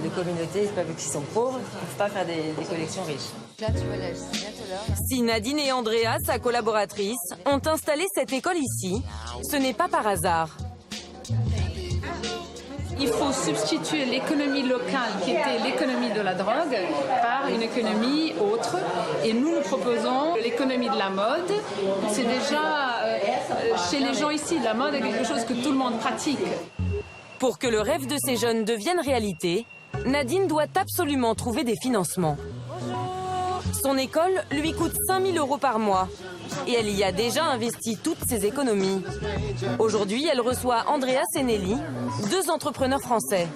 de communautés, c'est pas parce qu'ils sont pauvres qu'ils ne peuvent pas faire des collections riches. Là, tu vois, là, c'est bientôt là. Si Nadine et Andrea, sa collaboratrice, ont installé cette école ici, ce n'est pas par hasard. Il faut substituer l'économie locale, qui était l'économie de la drogue, par une économie autre. Et nous proposons l'économie de la mode. C'est déjà, chez les gens ici, la mode est quelque chose que tout le monde pratique. Pour que le rêve de ces jeunes devienne réalité, Nadine doit absolument trouver des financements. Son école lui coûte 5 000 € par mois. Et elle y a déjà investi toutes ses économies. Aujourd'hui, elle reçoit Andreas et Nelly, 2 entrepreneurs français.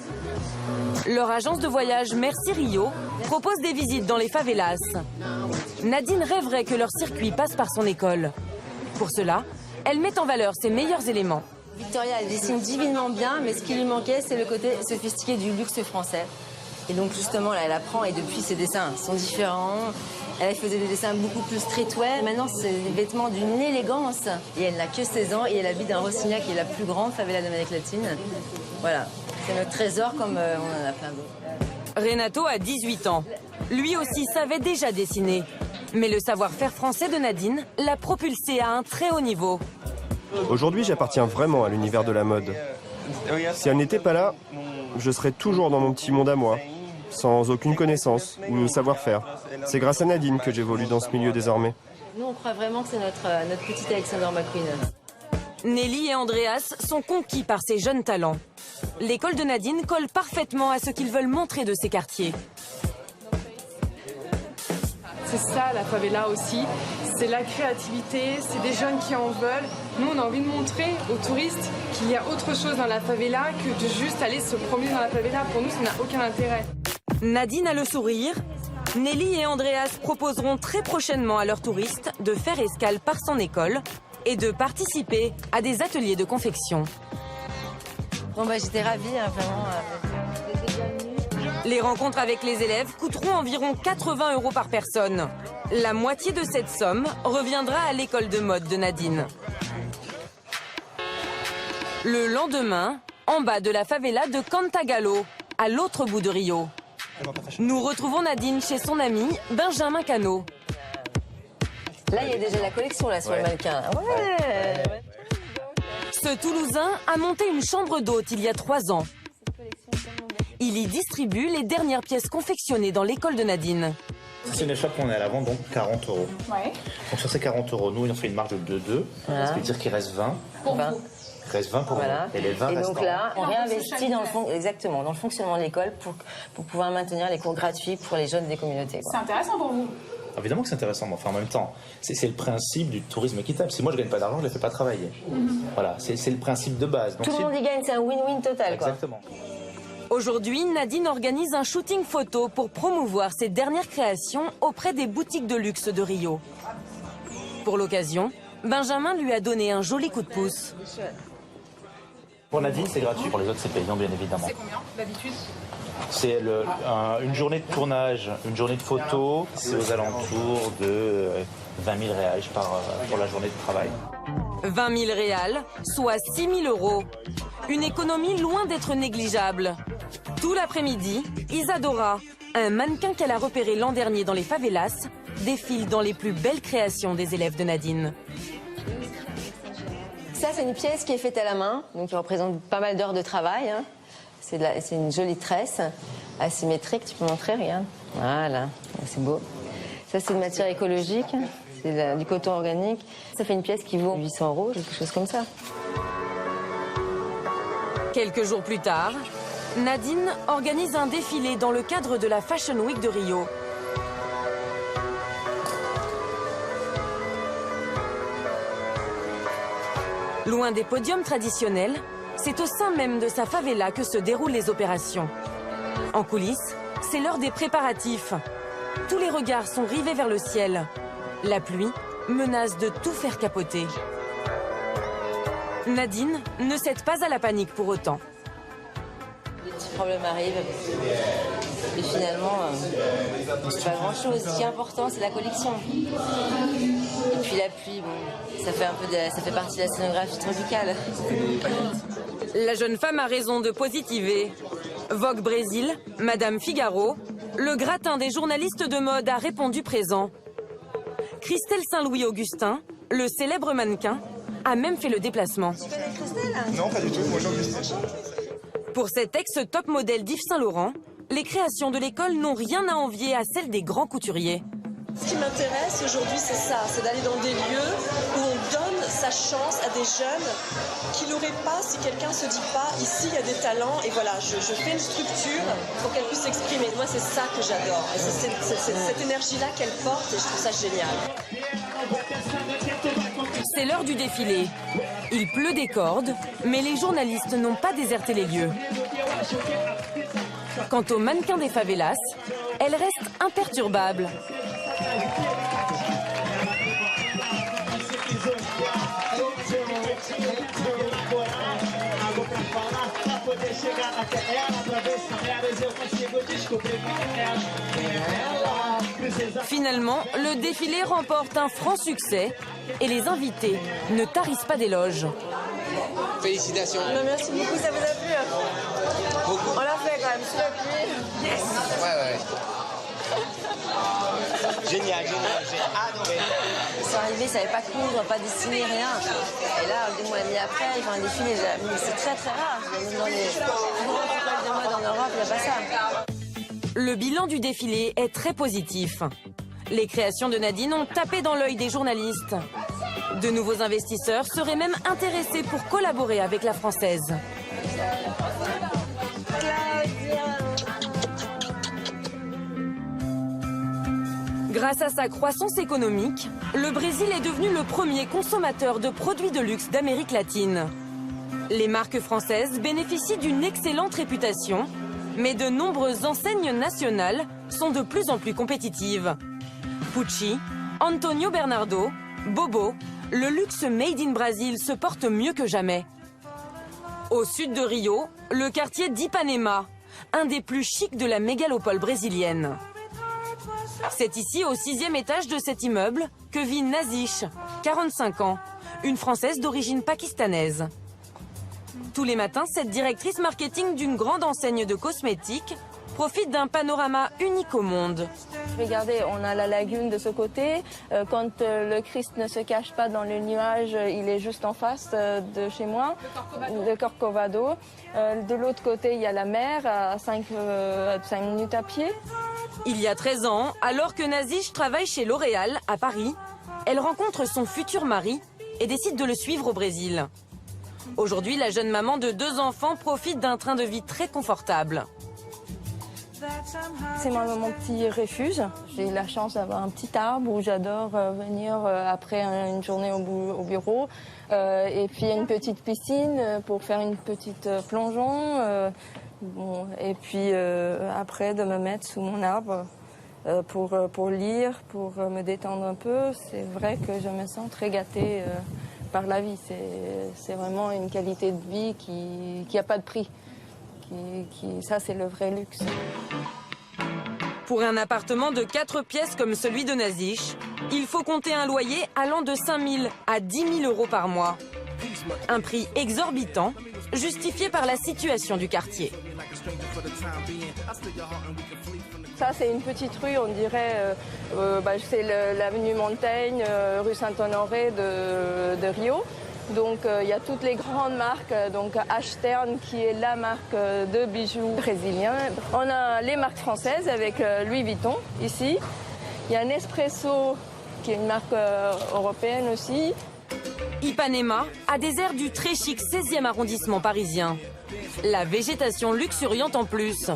Leur agence de voyage Merci Rio propose des visites dans les favelas. Nadine rêverait que leur circuit passe par son école. Pour cela, elle met en valeur ses meilleurs éléments. Victoria, elle dessine divinement bien, mais ce qui lui manquait, c'est le côté sophistiqué du luxe français. Et donc justement, là, elle apprend et depuis, ses dessins sont différents. Elle faisait des dessins beaucoup plus streetwear. Maintenant, c'est des vêtements d'une élégance. Et elle n'a que 16 ans et elle habite dans Rocinha, qui est la plus grande favela d'Amérique latine. Voilà, c'est notre trésor comme on en a plein d'autres. Renato a 18 ans. Lui aussi savait déjà dessiner. Mais le savoir-faire français de Nadine l'a propulsé à un très haut niveau. Aujourd'hui, j'appartiens vraiment à l'univers de la mode. Si elle n'était pas là, je serais toujours dans mon petit monde à moi, sans aucune connaissance ou savoir-faire. C'est grâce à Nadine que j'évolue dans ce milieu désormais. Nous, on croit vraiment que c'est notre petite Alexander McQueen. Nelly et Andreas sont conquis par ces jeunes talents. L'école de Nadine colle parfaitement à ce qu'ils veulent montrer de ces quartiers. C'est ça la favela aussi, c'est la créativité, c'est des jeunes qui en veulent. Nous on a envie de montrer aux touristes qu'il y a autre chose dans la favela que de juste aller se promener dans la favela. Pour nous ça n'a aucun intérêt. Nadine a le sourire. Nelly et Andreas proposeront très prochainement à leurs touristes de faire escale par son école et de participer à des ateliers de confection. Bon bah j'étais ravie, hein, vraiment. Les rencontres avec les élèves coûteront environ 80 € par personne. La moitié de cette somme reviendra à l'école de mode de Nadine. Le lendemain, en bas de la favela de Cantagalo, à l'autre bout de Rio. Nous retrouvons Nadine chez son ami Benjamin Cano. Là, il y a déjà la collection là, sur le mannequin. Ouais. Ce Toulousain a monté une chambre d'hôte il y a 3 ans. Il y distribue les dernières pièces confectionnées dans l'école de Nadine. C'est une échoppe qu'on est à la vente, donc 40 €. Ouais. Donc sur ces 40 €, nous, on fait une marge de 2, Voilà. ça veut dire qu'il reste 20. Pour vous. Il reste 20 pour Voilà. nous. Et les 20 Et restants. donc là, on réinvestit exactement dans le fonctionnement de l'école pour pouvoir maintenir les cours gratuits pour les jeunes des communautés. C'est intéressant pour vous. Évidemment que c'est intéressant, mais enfin, en même temps, c'est le principe du tourisme équitable. Si moi je gagne pas d'argent, je ne les fais pas travailler. Voilà, c'est le principe de base. Donc, Tout le monde y gagne, c'est un win-win total. Quoi. Exactement. Aujourd'hui, Nadine organise un shooting photo pour promouvoir ses dernières créations auprès des boutiques de luxe de Rio. Pour l'occasion, Benjamin lui a donné un joli coup de pouce. Pour Nadine, c'est gratuit. Pour les autres, c'est payant, bien évidemment. C'est combien d'habitude? C'est une journée de tournage, une journée de photo, c'est aux alentours de 20 000 réals pour la journée de travail. 20 000 réals, soit 6 000 €. Une économie loin d'être négligeable. Tout l'après-midi, Isadora, un mannequin qu'elle a repéré l'an dernier dans les favelas, défile dans les plus belles créations des élèves de Nadine. Ça, c'est une pièce qui est faite à la main, donc qui représente pas mal d'heures de travail. Hein. C'est une jolie tresse, asymétrique, tu peux montrer, regarde. Voilà, c'est beau. Ça, c'est une matière écologique, c'est du coton organique. Ça fait une pièce qui vaut 800 €, quelque chose comme ça. Quelques jours plus tard, Nadine organise un défilé dans le cadre de la Fashion Week de Rio. Loin des podiums traditionnels, c'est au sein même de sa favela que se déroulent les opérations. En coulisses, c'est l'heure des préparatifs. Tous les regards sont rivés vers le ciel. La pluie menace de tout faire capoter. Nadine ne cède pas à la panique pour autant. Les petits problèmes arrivent. Et finalement, c'est pas grand-chose. Ce qui est important, c'est la collection. Et puis la pluie, bon, ça fait partie de la scénographie tropicale. La jeune femme a raison de positiver. Vogue Brésil, Madame Figaro, le gratin des journalistes de mode a répondu présent. Christelle Saint-Louis-Augustin, le célèbre mannequin, a même fait le déplacement. Tu connais Christelle? Non, pas du tout. Bonjour, Christelle. Pour cet ex-top modèle d'Yves Saint-Laurent, les créations de l'école n'ont rien à envier à celles des grands couturiers. Ce qui m'intéresse aujourd'hui, c'est ça, c'est d'aller dans des lieux où on donne sa chance à des jeunes qui l'auraient pas si quelqu'un se dit pas, ici il y a des talents et voilà, je fais une structure pour qu'elle puisse s'exprimer. Moi, c'est ça que j'adore. Et c'est cette énergie-là qu'elle porte et je trouve ça génial. C'est l'heure du défilé. Il pleut des cordes, mais les journalistes n'ont pas déserté les lieux. Quant aux mannequins des favelas, elles restent imperturbables. Finalement, le défilé remporte un franc succès et les invités ne tarissent pas d'éloges. Félicitations. Merci beaucoup, ça vous a plu? Beaucoup. On l'a fait quand même, sous la pluie. Yes. Ouais. Génial, j'ai adoré. Ils sont arrivés, ils ne savaient pas coudre, pas dessiner, rien. Et là, des mois et demi après, ils font un défilé. C'est très très rare. Même dans les grandes écoles de mode en Europe, il n'y a pas ça. Le bilan du défilé est très positif. Les créations de Nadine ont tapé dans l'œil des journalistes. De nouveaux investisseurs seraient même intéressés pour collaborer avec la Française. Grâce à sa croissance économique, le Brésil est devenu le premier consommateur de produits de luxe d'Amérique latine. Les marques françaises bénéficient d'une excellente réputation, mais de nombreuses enseignes nationales sont de plus en plus compétitives. Pucci, Antonio Bernardo, Bobo, le luxe made in Brazil se porte mieux que jamais. Au sud de Rio, le quartier d'Ipanema, un des plus chics de la mégalopole brésilienne. C'est ici, au 6e étage de cet immeuble, que vit Nazish, 45 ans, une Française d'origine pakistanaise. Tous les matins, cette directrice marketing d'une grande enseigne de cosmétiques profite d'un panorama unique au monde. Regardez, on a la lagune de ce côté. Quand le Christ ne se cache pas dans le nuage, il est juste en face de chez moi, le Corcovado. De l'autre côté, il y a la mer à 5 minutes à pied. Il y a 13 ans, alors que Nazish travaille chez L'Oréal à Paris, elle rencontre son futur mari et décide de le suivre au Brésil. Aujourd'hui, la jeune maman de 2 enfants profite d'un train de vie très confortable. C'est mon petit refuge. J'ai la chance d'avoir un petit arbre où j'adore venir après une journée au bureau. Et puis une petite piscine pour faire une petite plongeon. Et puis après de me mettre sous mon arbre pour lire, pour me détendre un peu. C'est vrai que je me sens très gâtée par la vie. C'est vraiment une qualité de vie qui n'a pas de prix. Ça, c'est le vrai luxe. Pour un appartement de 4 pièces comme celui de Nazish, il faut compter un loyer allant de 5 000 à 10 000 euros par mois. Un prix exorbitant, justifié par la situation du quartier. Ça, c'est une petite rue, on dirait, c'est l'avenue Montaigne, rue Saint-Honoré de Rio. Donc il y a toutes les grandes marques, donc H-Stern qui est la marque de bijoux brésiliens. On a les marques françaises avec Louis Vuitton ici. Il y a Nespresso qui est une marque européenne aussi. Ipanema a des airs du très chic 16e arrondissement parisien. La végétation luxuriante en plus.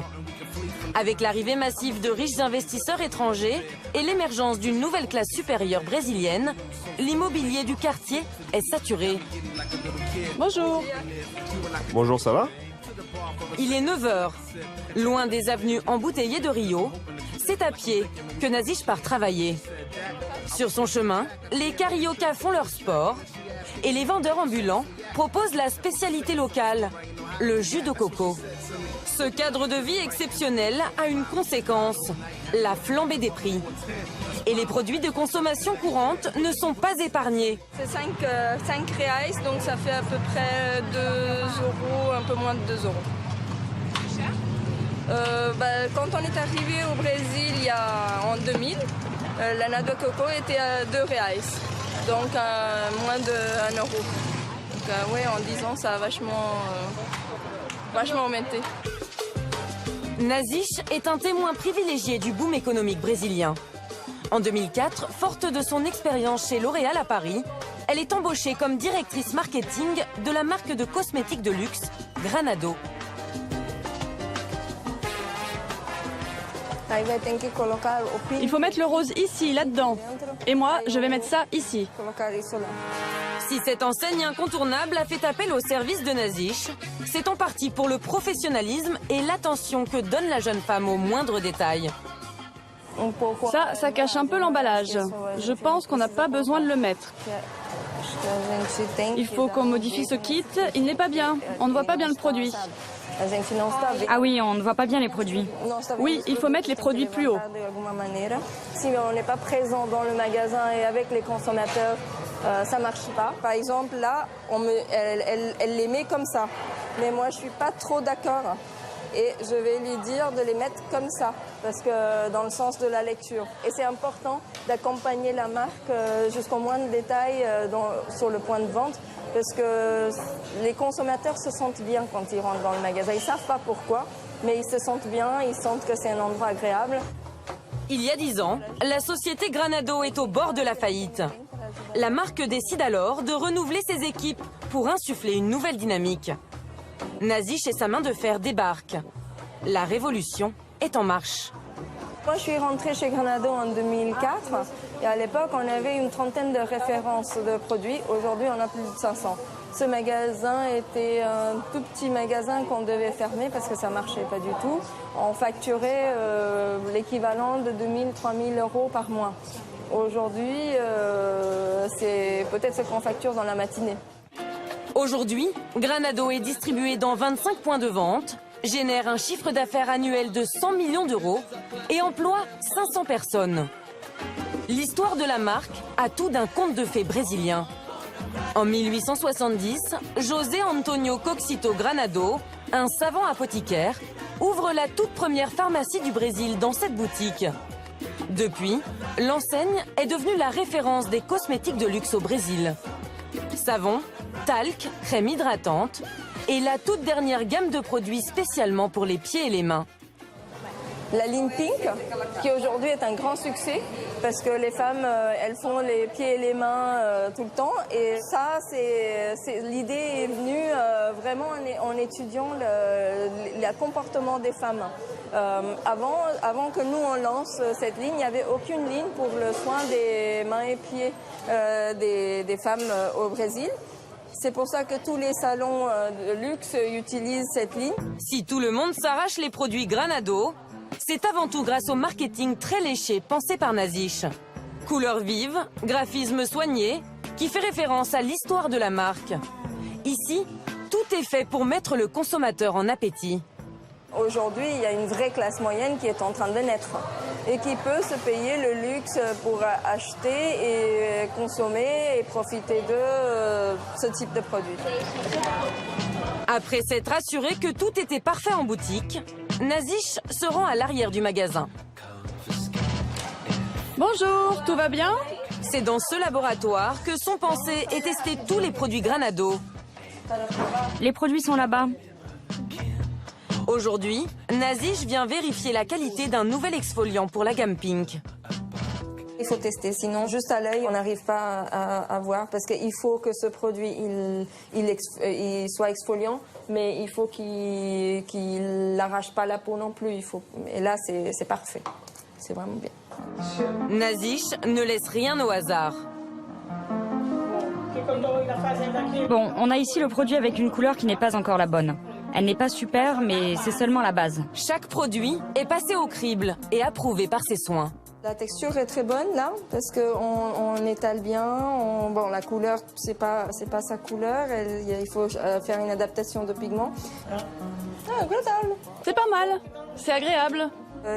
Avec l'arrivée massive de riches investisseurs étrangers et l'émergence d'une nouvelle classe supérieure brésilienne, l'immobilier du quartier est saturé. Bonjour. Bonjour, ça va? Il est 9 h. Loin des avenues embouteillées de Rio, c'est à pied que Nazish part travailler. Sur son chemin, les carioca font leur sport et les vendeurs ambulants proposent la spécialité locale, le jus de coco. Ce cadre de vie exceptionnel a une conséquence, la flambée des prix. Et les produits de consommation courante ne sont pas épargnés. C'est 5 reais, donc ça fait à peu près 2 euros, un peu moins de 2 euros. Quand on est arrivé au Brésil en 2000, l'ana de coco était à 2 reais, donc moins de 1 euro. Donc oui, en 10 ans, ça a vachement augmenté. Nazish est un témoin privilégié du boom économique brésilien. En 2004, forte de son expérience chez L'Oréal à Paris, elle est embauchée comme directrice marketing de la marque de cosmétiques de luxe Granado. Il faut mettre le rose ici, là-dedans. Et moi, je vais mettre ça ici. Si cette enseigne incontournable a fait appel au service de Nazish, c'est en partie pour le professionnalisme et l'attention que donne la jeune femme aux moindres détails. Ça cache un peu l'emballage. Je pense qu'on n'a pas besoin de le mettre. Il faut qu'on modifie ce kit. Il n'est pas bien. On ne voit pas bien le produit. Ah oui, on ne voit pas bien les produits. Oui, il faut mettre les produits plus haut. Si on n'est pas présent dans le magasin et avec les consommateurs, ça ne marche pas. Par exemple, là, elle les met comme ça. Mais moi, je ne suis pas trop d'accord. Et je vais lui dire de les mettre comme ça, parce que dans le sens de la lecture. Et c'est important d'accompagner la marque jusqu'au moindre détail sur le point de vente, parce que les consommateurs se sentent bien quand ils rentrent dans le magasin. Ils ne savent pas pourquoi, mais ils se sentent bien, ils sentent que c'est un endroit agréable. Il y a 10 ans, la société Granado est au bord de la faillite. La marque décide alors de renouveler ses équipes pour insuffler une nouvelle dynamique. Nazish et sa main de fer débarquent. La révolution est en marche. Moi, je suis rentrée chez Granado en 2004. Et à l'époque, on avait une trentaine de références de produits. Aujourd'hui, on a plus de 500. Ce magasin était un tout petit magasin qu'on devait fermer parce que ça ne marchait pas du tout. On facturait l'équivalent de 2 000, 3 000 euros par mois. Aujourd'hui, c'est peut-être ce qu'on facture dans la matinée. Aujourd'hui, Granado est distribué dans 25 points de vente, génère un chiffre d'affaires annuel de 100 millions d'euros et emploie 500 personnes. L'histoire de la marque a tout d'un conte de fées brésilien. En 1870, José Antonio Coxito Granado, un savant apothicaire, ouvre la toute première pharmacie du Brésil dans cette boutique. Depuis, l'enseigne est devenue la référence des cosmétiques de luxe au Brésil. Savon, talc, crème hydratante et la toute dernière gamme de produits spécialement pour les pieds et les mains. la ligne Pink, qui aujourd'hui est un grand succès parce que les femmes, elles font les pieds et les mains tout le temps. Et ça, l'idée est venue vraiment en étudiant le comportement des femmes. Avant que nous on lance cette ligne, il n'y avait aucune ligne pour le soin des mains et pieds des femmes au Brésil. C'est pour ça que tous les salons de luxe utilisent cette ligne. Si tout le monde s'arrache les produits Granado, c'est avant tout grâce au marketing très léché pensé par Nazish. Couleurs vives, graphisme soigné, qui fait référence à l'histoire de la marque. Ici, tout est fait pour mettre le consommateur en appétit. Aujourd'hui, il y a une vraie classe moyenne qui est en train de naître et qui peut se payer le luxe pour acheter et consommer et profiter de ce type de produit. Après s'être assuré que tout était parfait en boutique, Nazish se rend à l'arrière du magasin. Bonjour, tout va bien? C'est dans ce laboratoire que sont pensés et testés tous les produits Granado. Les produits sont là-bas. Aujourd'hui, Nazish vient vérifier la qualité d'un nouvel exfoliant pour la gamme Pink. Il faut tester, sinon juste à l'œil, on n'arrive pas à voir parce qu'il faut que ce produit il soit exfoliant, mais il faut qu'il n'arrache pas la peau non plus. Et là, c'est parfait. C'est vraiment bien. Nazish ne laisse rien au hasard. Bon, on a ici le produit avec une couleur qui n'est pas encore la bonne. Elle n'est pas super, mais c'est seulement la base. Chaque produit est passé au crible et approuvé par ses soins. La texture est très bonne là, parce qu'on étale bien. Bon, la couleur, c'est pas sa couleur. Il faut faire une adaptation de pigments. Agréable. C'est pas mal. C'est agréable.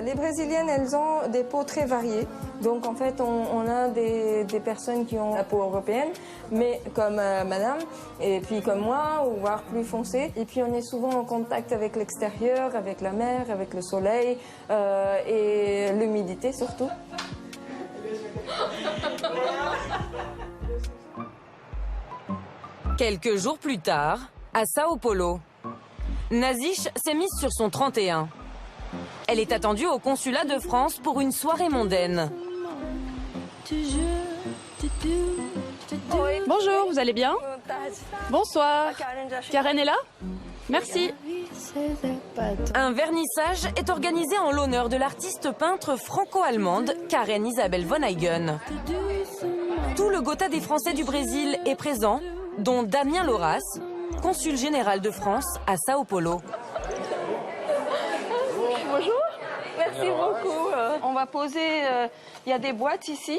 Les Brésiliennes, elles ont des peaux très variées. Donc en fait, on a des personnes qui ont la peau européenne, mais comme madame, et puis comme moi, ou voire plus foncée. Et puis on est souvent en contact avec l'extérieur, avec la mer, avec le soleil et l'humidité surtout. Quelques jours plus tard, à Sao Paulo, Nazish s'est mise sur son 31. Elle est attendue au consulat de France pour une soirée mondaine. Bonjour, vous allez bien? Bonsoir. Karen est là? Merci. Un vernissage est organisé en l'honneur de l'artiste peintre franco-allemande Karen Isabel von Huygen. Tout le Gotha des Français du Brésil est présent, dont Damien Loras, consul général de France à Sao Paulo. Bonjour, merci beaucoup. On va poser, il y a des boîtes ici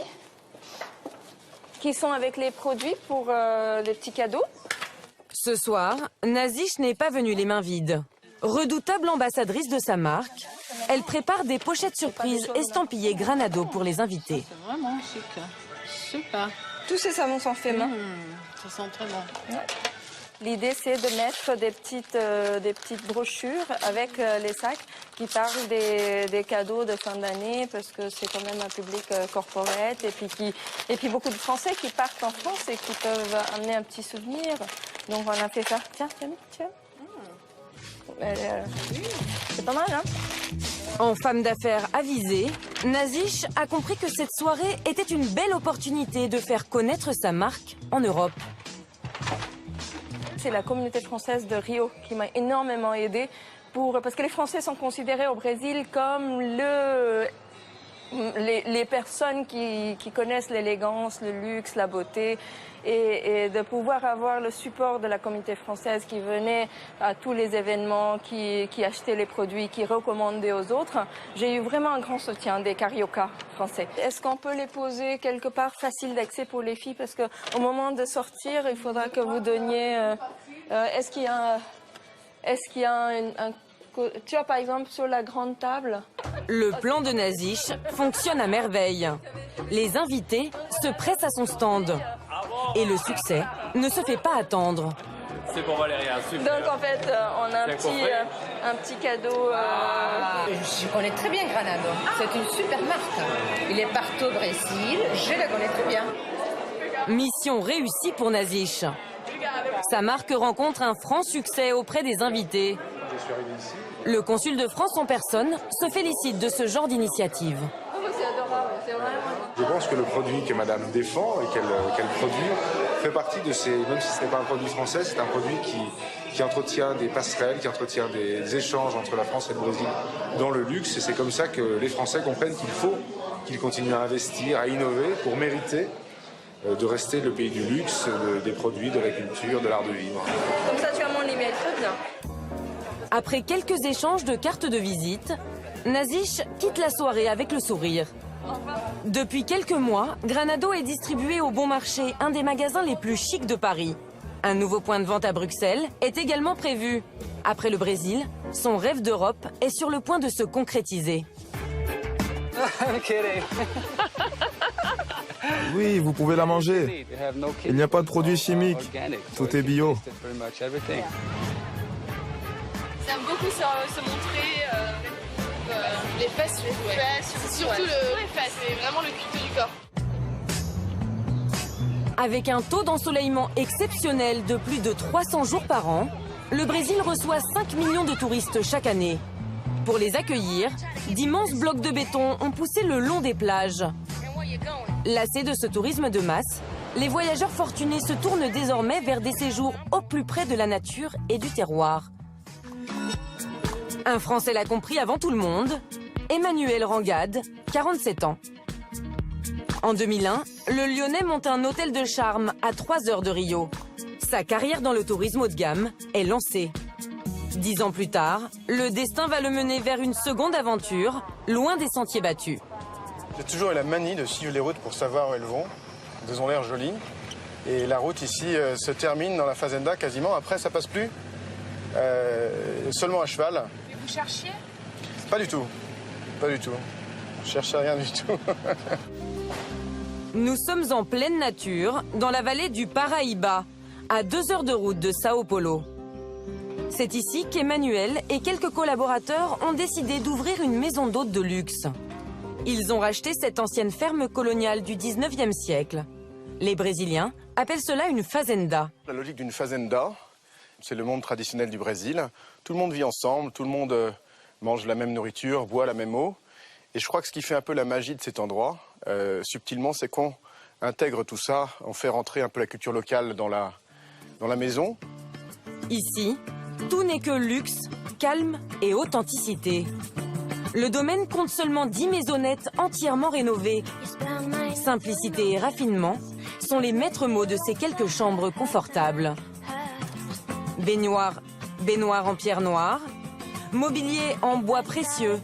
qui sont avec les produits pour les petits cadeaux. Ce soir, Nazish n'est pas venue les mains vides. Redoutable ambassadrice de sa marque, elle prépare des pochettes surprises estampillées Granado pour les invités. C'est vraiment chic. Super. Tous ces savons sont faits main. Ça sent très bon. Ouais. L'idée, c'est de mettre des petites brochures avec les sacs qui parlent des cadeaux de fin d'année parce que c'est quand même un public corporate et puis beaucoup de Français qui partent en France et qui peuvent amener un petit souvenir. Donc on a fait ça. Tiens. C'est pas mal, hein? En femme d'affaires avisée, Nazish a compris que cette soirée était une belle opportunité de faire connaître sa marque en Europe. C'est la communauté française de Rio qui m'a énormément aidée parce que les Français sont considérés au Brésil comme les personnes qui connaissent l'élégance, le luxe, la beauté et de pouvoir avoir le support de la communauté française qui venait à tous les événements, qui achetait les produits, qui recommandait aux autres. J'ai eu vraiment un grand soutien des carioca français. Est-ce qu'on peut les poser quelque part facile d'accès pour les filles? Parce qu'au moment de sortir, il faudra que vous donniez... est-ce qu'il y a un tu vois, par exemple, sur la grande table. Le plan de Nazish fonctionne à merveille. Les invités se pressent à son stand. Et le succès ne se fait pas attendre. C'est pour Valéria, super. Donc en fait, on a un petit cadeau. Je connais très bien Granado. C'est une super marque. Il est partout au Brésil. Je la connais très bien. Mission réussie pour Nazish. Sa marque rencontre un franc succès auprès des invités. Le consul de France en personne se félicite de ce genre d'initiative. Je pense que le produit que Madame défend et qu'elle produit fait partie de ces... Même si ce n'est pas un produit français, c'est un produit qui entretient des passerelles, qui entretient des échanges entre la France et le Brésil dans le luxe. Et c'est comme ça que les Français comprennent qu'il faut qu'ils continuent à investir, à innover pour mériter de rester le pays du luxe, des produits, de la culture, de l'art de vivre. Comme ça, tu as mon email, très bien. Après quelques échanges de cartes de visite, Nazish quitte la soirée avec le sourire. Depuis quelques mois, Granado est distribué au Bon Marché, un des magasins les plus chics de Paris. Un nouveau point de vente à Bruxelles est également prévu. Après le Brésil, son rêve d'Europe est sur le point de se concrétiser. Oui, vous pouvez la manger. Il n'y a pas de produits chimiques. Tout est bio. J'aime beaucoup se montrer les fesses, surtout les fesses, c'est vraiment le culte du corps. Avec un taux d'ensoleillement exceptionnel de plus de 300 jours par an, le Brésil reçoit 5 millions de touristes chaque année. Pour les accueillir, d'immenses blocs de béton ont poussé le long des plages. Lassés de ce tourisme de masse, les voyageurs fortunés se tournent désormais vers des séjours au plus près de la nature et du terroir. Un Français l'a compris avant tout le monde, Emmanuel Rangade, 47 ans. En 2001, le Lyonnais monte un hôtel de charme à 3 heures de Rio. Sa carrière dans le tourisme haut de gamme est lancée. 10 ans plus tard, le destin va le mener vers une seconde aventure, loin des sentiers battus. J'ai toujours eu la manie de suivre les routes pour savoir où elles vont. Elles ont l'air jolies. Et la route ici se termine dans la fazenda quasiment. Après, ça passe plus. Seulement à cheval. Et vous cherchiez? Pas du tout. Pas du tout. Je cherchais rien du tout. Nous sommes en pleine nature, dans la vallée du Paraíba, à 2 heures de route de Sao Paulo. C'est ici qu'Emmanuel et quelques collaborateurs ont décidé d'ouvrir une maison d'hôtes de luxe. Ils ont racheté cette ancienne ferme coloniale du 19e siècle. Les Brésiliens appellent cela une fazenda. La logique d'une fazenda, c'est le monde traditionnel du Brésil. Tout le monde vit ensemble, tout le monde mange la même nourriture, boit la même eau. Et je crois que ce qui fait un peu la magie de cet endroit, subtilement, c'est qu'on intègre tout ça, on fait rentrer un peu la culture locale dans la maison. Ici, tout n'est que luxe, calme et authenticité. Le domaine compte seulement 10 maisonnettes entièrement rénovées. Simplicité et raffinement sont les maîtres mots de ces quelques chambres confortables. Baignoire en pierre noire, mobilier en bois précieux.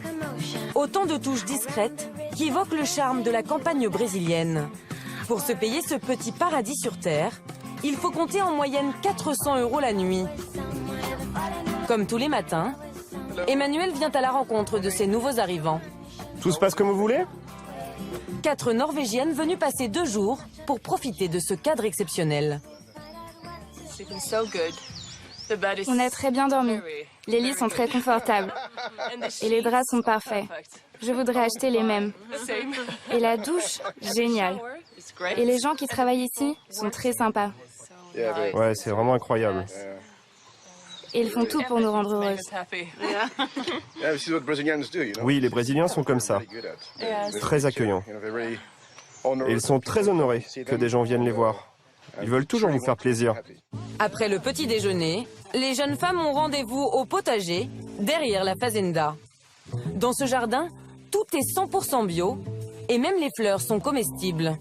Autant de touches discrètes qui évoquent le charme de la campagne brésilienne. Pour se payer ce petit paradis sur terre, il faut compter en moyenne 400 € la nuit. Comme tous les matins, Emmanuel vient à la rencontre de ses nouveaux arrivants. Tout se passe comme vous voulez? 4 Norvégiennes venues passer 2 jours pour profiter de ce cadre exceptionnel. On a très bien dormi. Les lits sont très confortables. Et les draps sont parfaits. Je voudrais acheter les mêmes. Et la douche, génial. Et les gens qui travaillent ici sont très sympas. Ouais, c'est vraiment incroyable. Et ils font tout pour nous rendre heureuses. Oui, les Brésiliens sont comme ça. Très accueillants. Et ils sont très honorés que des gens viennent les voir. Ils veulent toujours vous faire plaisir. Après le petit déjeuner, les jeunes femmes ont rendez-vous au potager, derrière la fazenda. Dans ce jardin, tout est 100% bio, et même les fleurs sont comestibles.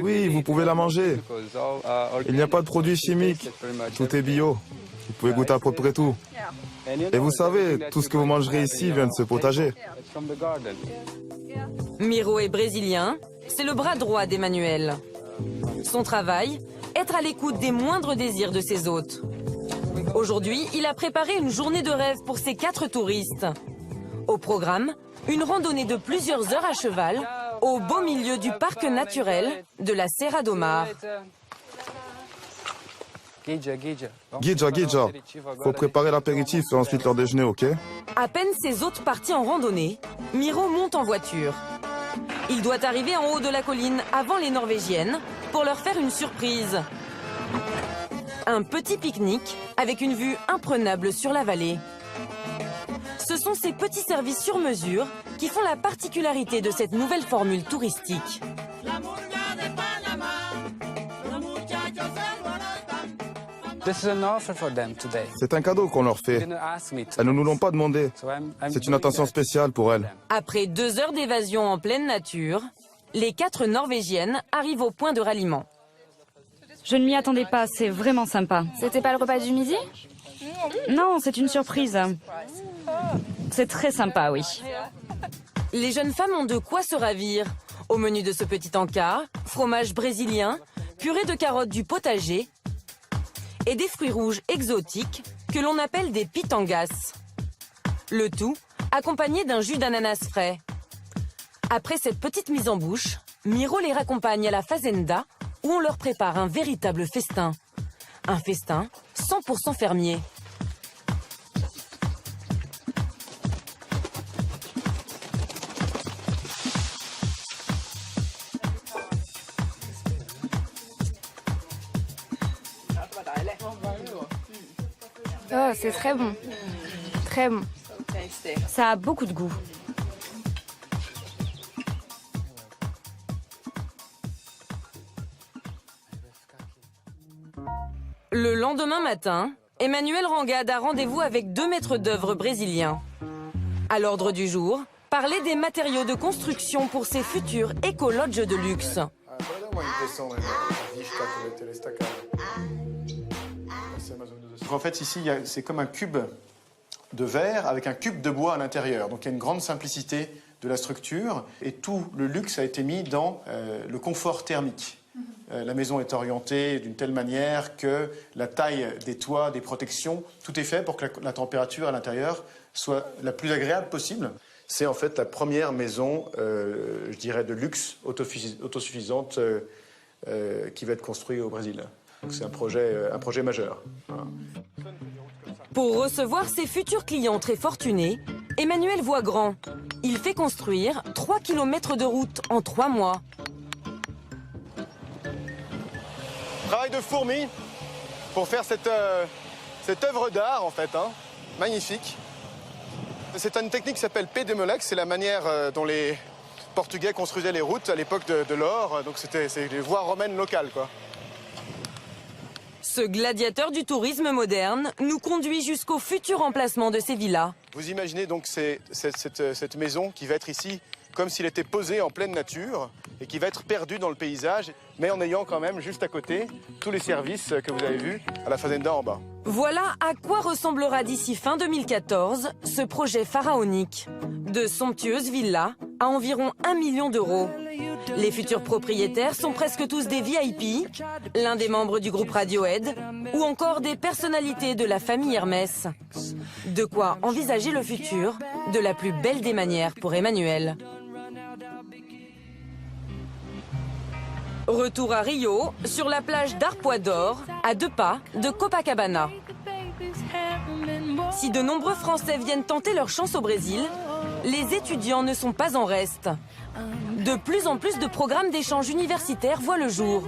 Oui, vous pouvez la manger. Il n'y a pas de produits chimiques. Tout est bio. Vous pouvez goûter à peu près tout. Et vous savez, tout ce que vous mangerez ici vient de ce potager. Miro est brésilien, c'est le bras droit d'Emmanuel. Son travail, être à l'écoute des moindres désirs de ses hôtes. Aujourd'hui, il a préparé une journée de rêve pour ses 4 touristes. Au programme, une randonnée de plusieurs heures à cheval, au beau milieu du parc naturel de la Serra do Mar. Guija. Faut préparer l'apéritif et ensuite leur déjeuner, ok? À peine ses hôtes partis en randonnée, Miro monte en voiture. Il doit arriver en haut de la colline avant les Norvégiennes pour leur faire une surprise. Un petit pique-nique avec une vue imprenable sur la vallée. Ce sont ces petits services sur mesure qui font la particularité de cette nouvelle formule touristique. C'est un cadeau qu'on leur fait. Elles ne nous l'ont pas demandé. C'est une attention spéciale pour elles. Après 2 heures d'évasion en pleine nature, les 4 Norvégiennes arrivent au point de ralliement. Je ne m'y attendais pas, c'est vraiment sympa. C'était pas le repas du midi? Non, c'est une surprise. C'est très sympa, oui. Les jeunes femmes ont de quoi se ravir. Au menu de ce petit encart, fromage brésilien, purée de carottes du potager et des fruits rouges exotiques que l'on appelle des pitangas. Le tout accompagné d'un jus d'ananas frais. Après cette petite mise en bouche, Miro les raccompagne à la fazenda où on leur prépare un véritable festin. Un festin 100% fermier. Oh, c'est très bon. Très bon. Ça a beaucoup de goût. Le lendemain matin, Emmanuel Rangad a rendez-vous avec 2 maîtres d'œuvre brésiliens. À l'ordre du jour, parler des matériaux de construction pour ces futurs éco-lodges de luxe. En fait, ici, c'est comme un cube de verre avec un cube de bois à l'intérieur. Donc il y a une grande simplicité de la structure et tout le luxe a été mis dans le confort thermique. La maison est orientée d'une telle manière que la taille des toits, des protections, tout est fait pour que la température à l'intérieur soit la plus agréable possible. C'est en fait la première maison, je dirais, de luxe autosuffisante qui va être construite au Brésil. C'est un projet majeur. Voilà. Pour recevoir ses futurs clients très fortunés, Emmanuel voit grand. Il fait construire 3 km de route en 3 mois. Travail de fourmi pour faire cette œuvre d'art, en fait. Hein. Magnifique. C'est une technique qui s'appelle P de Molex. C'est la manière dont les Portugais construisaient les routes à l'époque de l'or. Donc c'est les voies romaines locales, quoi. Ce gladiateur du tourisme moderne nous conduit jusqu'au futur emplacement de ces villas. Vous imaginez donc cette maison qui va être ici comme s'il était posé en pleine nature et qui va être perdue dans le paysage, mais en ayant quand même juste à côté tous les services que vous avez vus à la fazenda en bas. Voilà à quoi ressemblera d'ici fin 2014 ce projet pharaonique. De somptueuses villas à environ 1 million d'euros. Les futurs propriétaires sont presque tous des VIP, l'un des membres du groupe Radiohead ou encore des personnalités de la famille Hermès. De quoi envisager le futur de la plus belle des manières pour Emmanuel. Retour à Rio, sur la plage d'Arpoador, à 2 pas de Copacabana. Si de nombreux Français viennent tenter leur chance au Brésil, les étudiants ne sont pas en reste. De plus en plus de programmes d'échange universitaires voient le jour.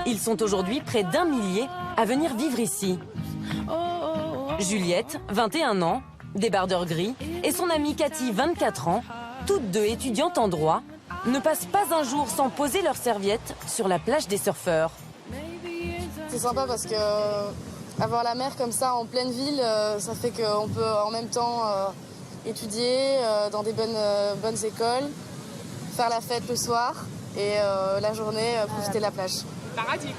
Ils sont aujourd'hui près d'1 millier à venir vivre ici. Juliette, 21 ans, débardeur gris, et son amie Cathy, 24 ans, toutes 2 étudiantes en droit, ne passent pas un jour sans poser leurs serviettes sur la plage des surfeurs. C'est sympa parce que avoir la mer comme ça en pleine ville, ça fait qu'on peut en même temps étudier dans des bonnes écoles, faire la fête le soir et la journée profiter de la plage. Paradis.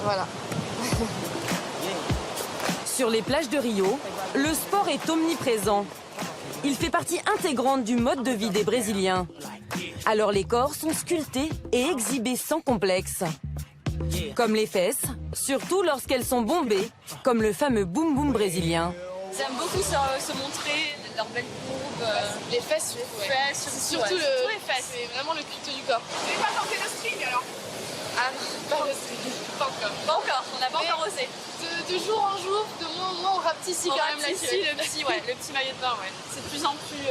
Voilà. Sur les plages de Rio, le sport est omniprésent. Il fait partie intégrante du mode de vie des Brésiliens. Alors les corps sont sculptés et exhibés sans complexe. Comme les fesses, surtout lorsqu'elles sont bombées, comme le fameux boom boom brésilien. J'aime beaucoup se montrer, leurs belles courbes, les fesses, surtout les fesses, c'est vraiment le culte du corps. Vous n'avez pas tenté le string alors? Ah non, pas le string, pas encore. Pas encore, on n'a pas encore osé. De jour en jour, de mois en mois, on rapetissait quand même le petit maillot de bain, ouais. C'est de plus en plus...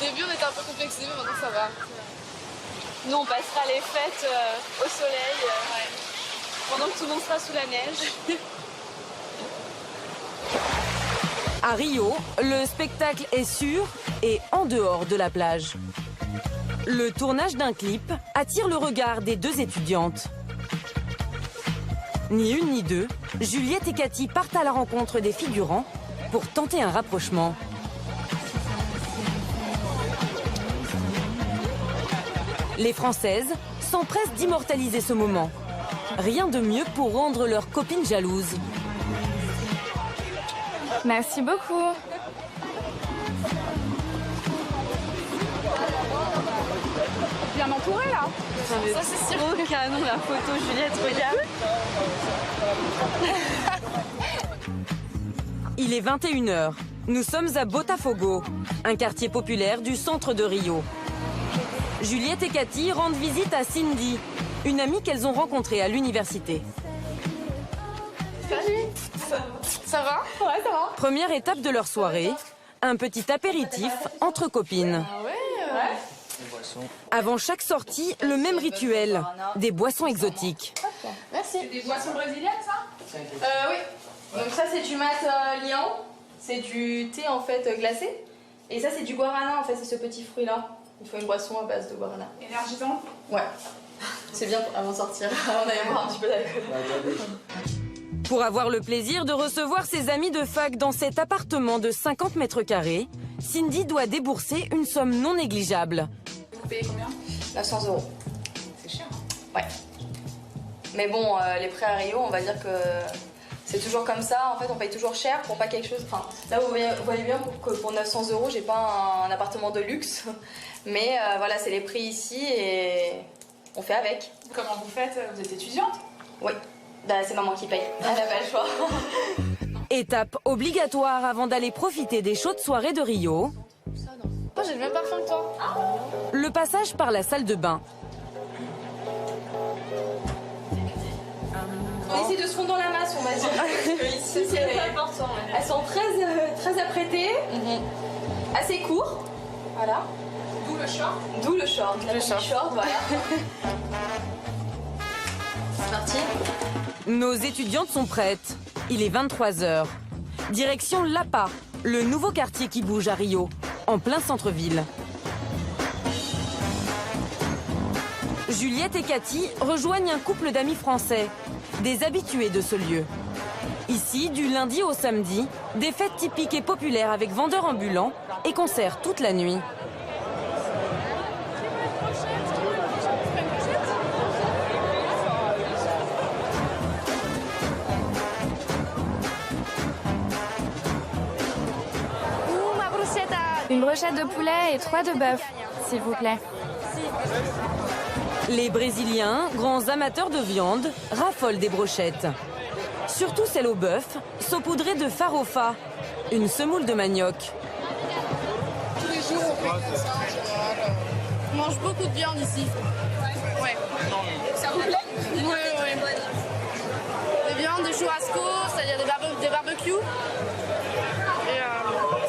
Au début, on était un peu complexés, mais maintenant ça va. Nous, on passera les fêtes au soleil. Ouais. pendant que tout le monde sera sous la neige. À Rio, le spectacle est sur et en dehors de la plage. Le tournage d'un clip attire le regard des deux étudiantes. Ni une ni deux, Juliette et Cathy partent à la rencontre des figurants pour tenter un rapprochement. Les Françaises s'empressent d'immortaliser ce moment. Rien de mieux pour rendre leurs copines jalouses. Merci beaucoup. Bien entouré là. Ça c'est sûr. Oh, canon la photo, Juliette, regarde. Il est 21h. Nous sommes à Botafogo, un quartier populaire du centre de Rio. Juliette et Cathy rendent visite à Cindy, une amie qu'elles ont rencontrée à l'université. Salut. Ça va? Ouais, ça va. Première étape de leur soirée, un petit apéritif entre copines. Ah ouais. Avant chaque sortie, le même rituel, des boissons exotiques. Merci. C'est des boissons brésiliennes, ça? Oui. Donc ça, c'est du mat liant. C'est du thé, en fait, glacé. Et ça, c'est du guarana, en fait. C'est ce petit fruit-là. Il faut une boisson à base de guarana. Énergisant? Ouais. C'est bien avant de sortir, avant d'aller boire un petit peu d'alcool. Pour avoir le plaisir de recevoir ses amis de fac dans cet appartement de 50 mètres carrés, Cindy doit débourser une somme non négligeable. Vous payez combien? 900 €. C'est cher. Ouais. Mais bon, les prêts à Rio, on va dire que c'est toujours comme ça. En fait, on paye toujours cher pour pas quelque chose. Enfin, là, vous voyez bien que pour 900 €, j'ai pas un appartement de luxe. Mais voilà, c'est les prix ici et on fait avec. Comment vous faites? Vous êtes étudiante? Oui. Bah, c'est maman qui paye. Elle n'a pas le choix. Étape obligatoire avant d'aller profiter des chaudes soirées de Rio. Oh, j'ai le même parfum que toi. Le passage par la salle de bain. On essaie de se fondre dans la masse, on va dire. Parce que ici, c'est important. Elles sont très apprêtées, assez courts. Voilà. D'où le short? D'où le short. Le short, voilà. C'est parti. Nos étudiantes sont prêtes. Il est 23h. Direction Lapa, le nouveau quartier qui bouge à Rio, en plein centre-ville. Juliette et Cathy rejoignent un couple d'amis français, des habitués de ce lieu. Ici, du lundi au samedi, des fêtes typiques et populaires avec vendeurs ambulants et concerts toute la nuit. Une brochette de poulet et 3 de bœuf, s'il vous plaît. Les Brésiliens, grands amateurs de viande, raffolent des brochettes. Surtout celle au bœuf, saupoudrée de farofa, une semoule de manioc. Tous les jours, on fait ça en général. On mange beaucoup de viande ici. Ouais. Ça vous plaît? Oui, oui. Des viandes, des churrasco, c'est-à-dire des barbecues.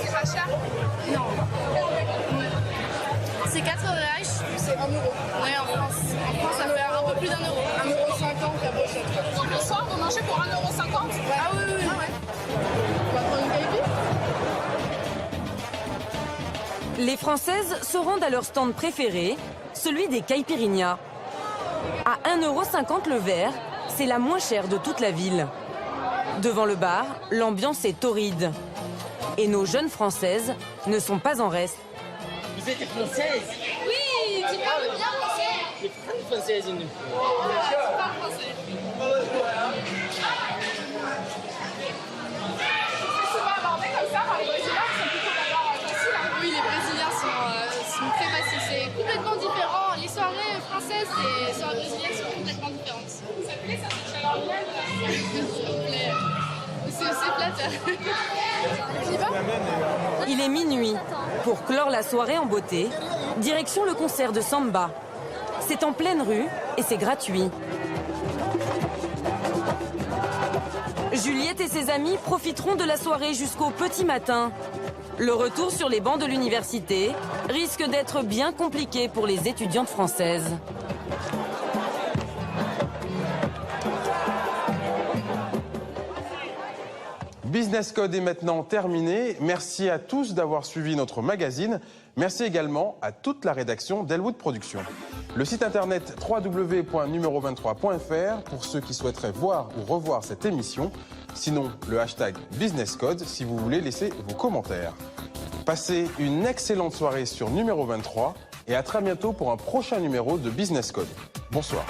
C'est pas cher? Non. C'est 4 reais, c'est 1 €. Oui, en France. En France, ça fait un peu plus d'1 €. 1,50 € la brochette. Donc le soir, vous mangez pour 1,50 €? Ouais. Ah oui, oui. Ah ouais. On va prendre une caipi? Les Françaises se rendent à leur stand préféré, celui des caipirinhas. À 1,50 € le verre, c'est la moins chère de toute la ville. Devant le bar, l'ambiance est torride. Et nos jeunes Françaises ne sont pas en reste. Vous êtes française? Oui, tu parles bien français. Les françaises, nous. Tu parles français. C'est souvent abordé comme ça par les Brésiliens qui sont plutôt d'abord faciles. Oui, les Brésiliens sont très faciles. C'est complètement différent. Les soirées françaises et les soirées brésiliennes sont complètement différentes. Ça te plaît, ça, cette chaleur-là? Ça me plaît. C'est flatteur. Il est minuit. Pour clore la soirée en beauté, direction le concert de samba. C'est en pleine rue et c'est gratuit. Juliette et ses amis profiteront de la soirée jusqu'au petit matin. Le retour sur les bancs de l'université risque d'être bien compliqué pour les étudiantes françaises. Business Code est maintenant terminé. Merci à tous d'avoir suivi notre magazine. Merci également à toute la rédaction d'Elwood Productions. Le site internet www.numero23.fr pour ceux qui souhaiteraient voir ou revoir cette émission. Sinon, le hashtag Business Code si vous voulez laisser vos commentaires. Passez une excellente soirée sur Numéro 23 et à très bientôt pour un prochain numéro de Business Code. Bonsoir.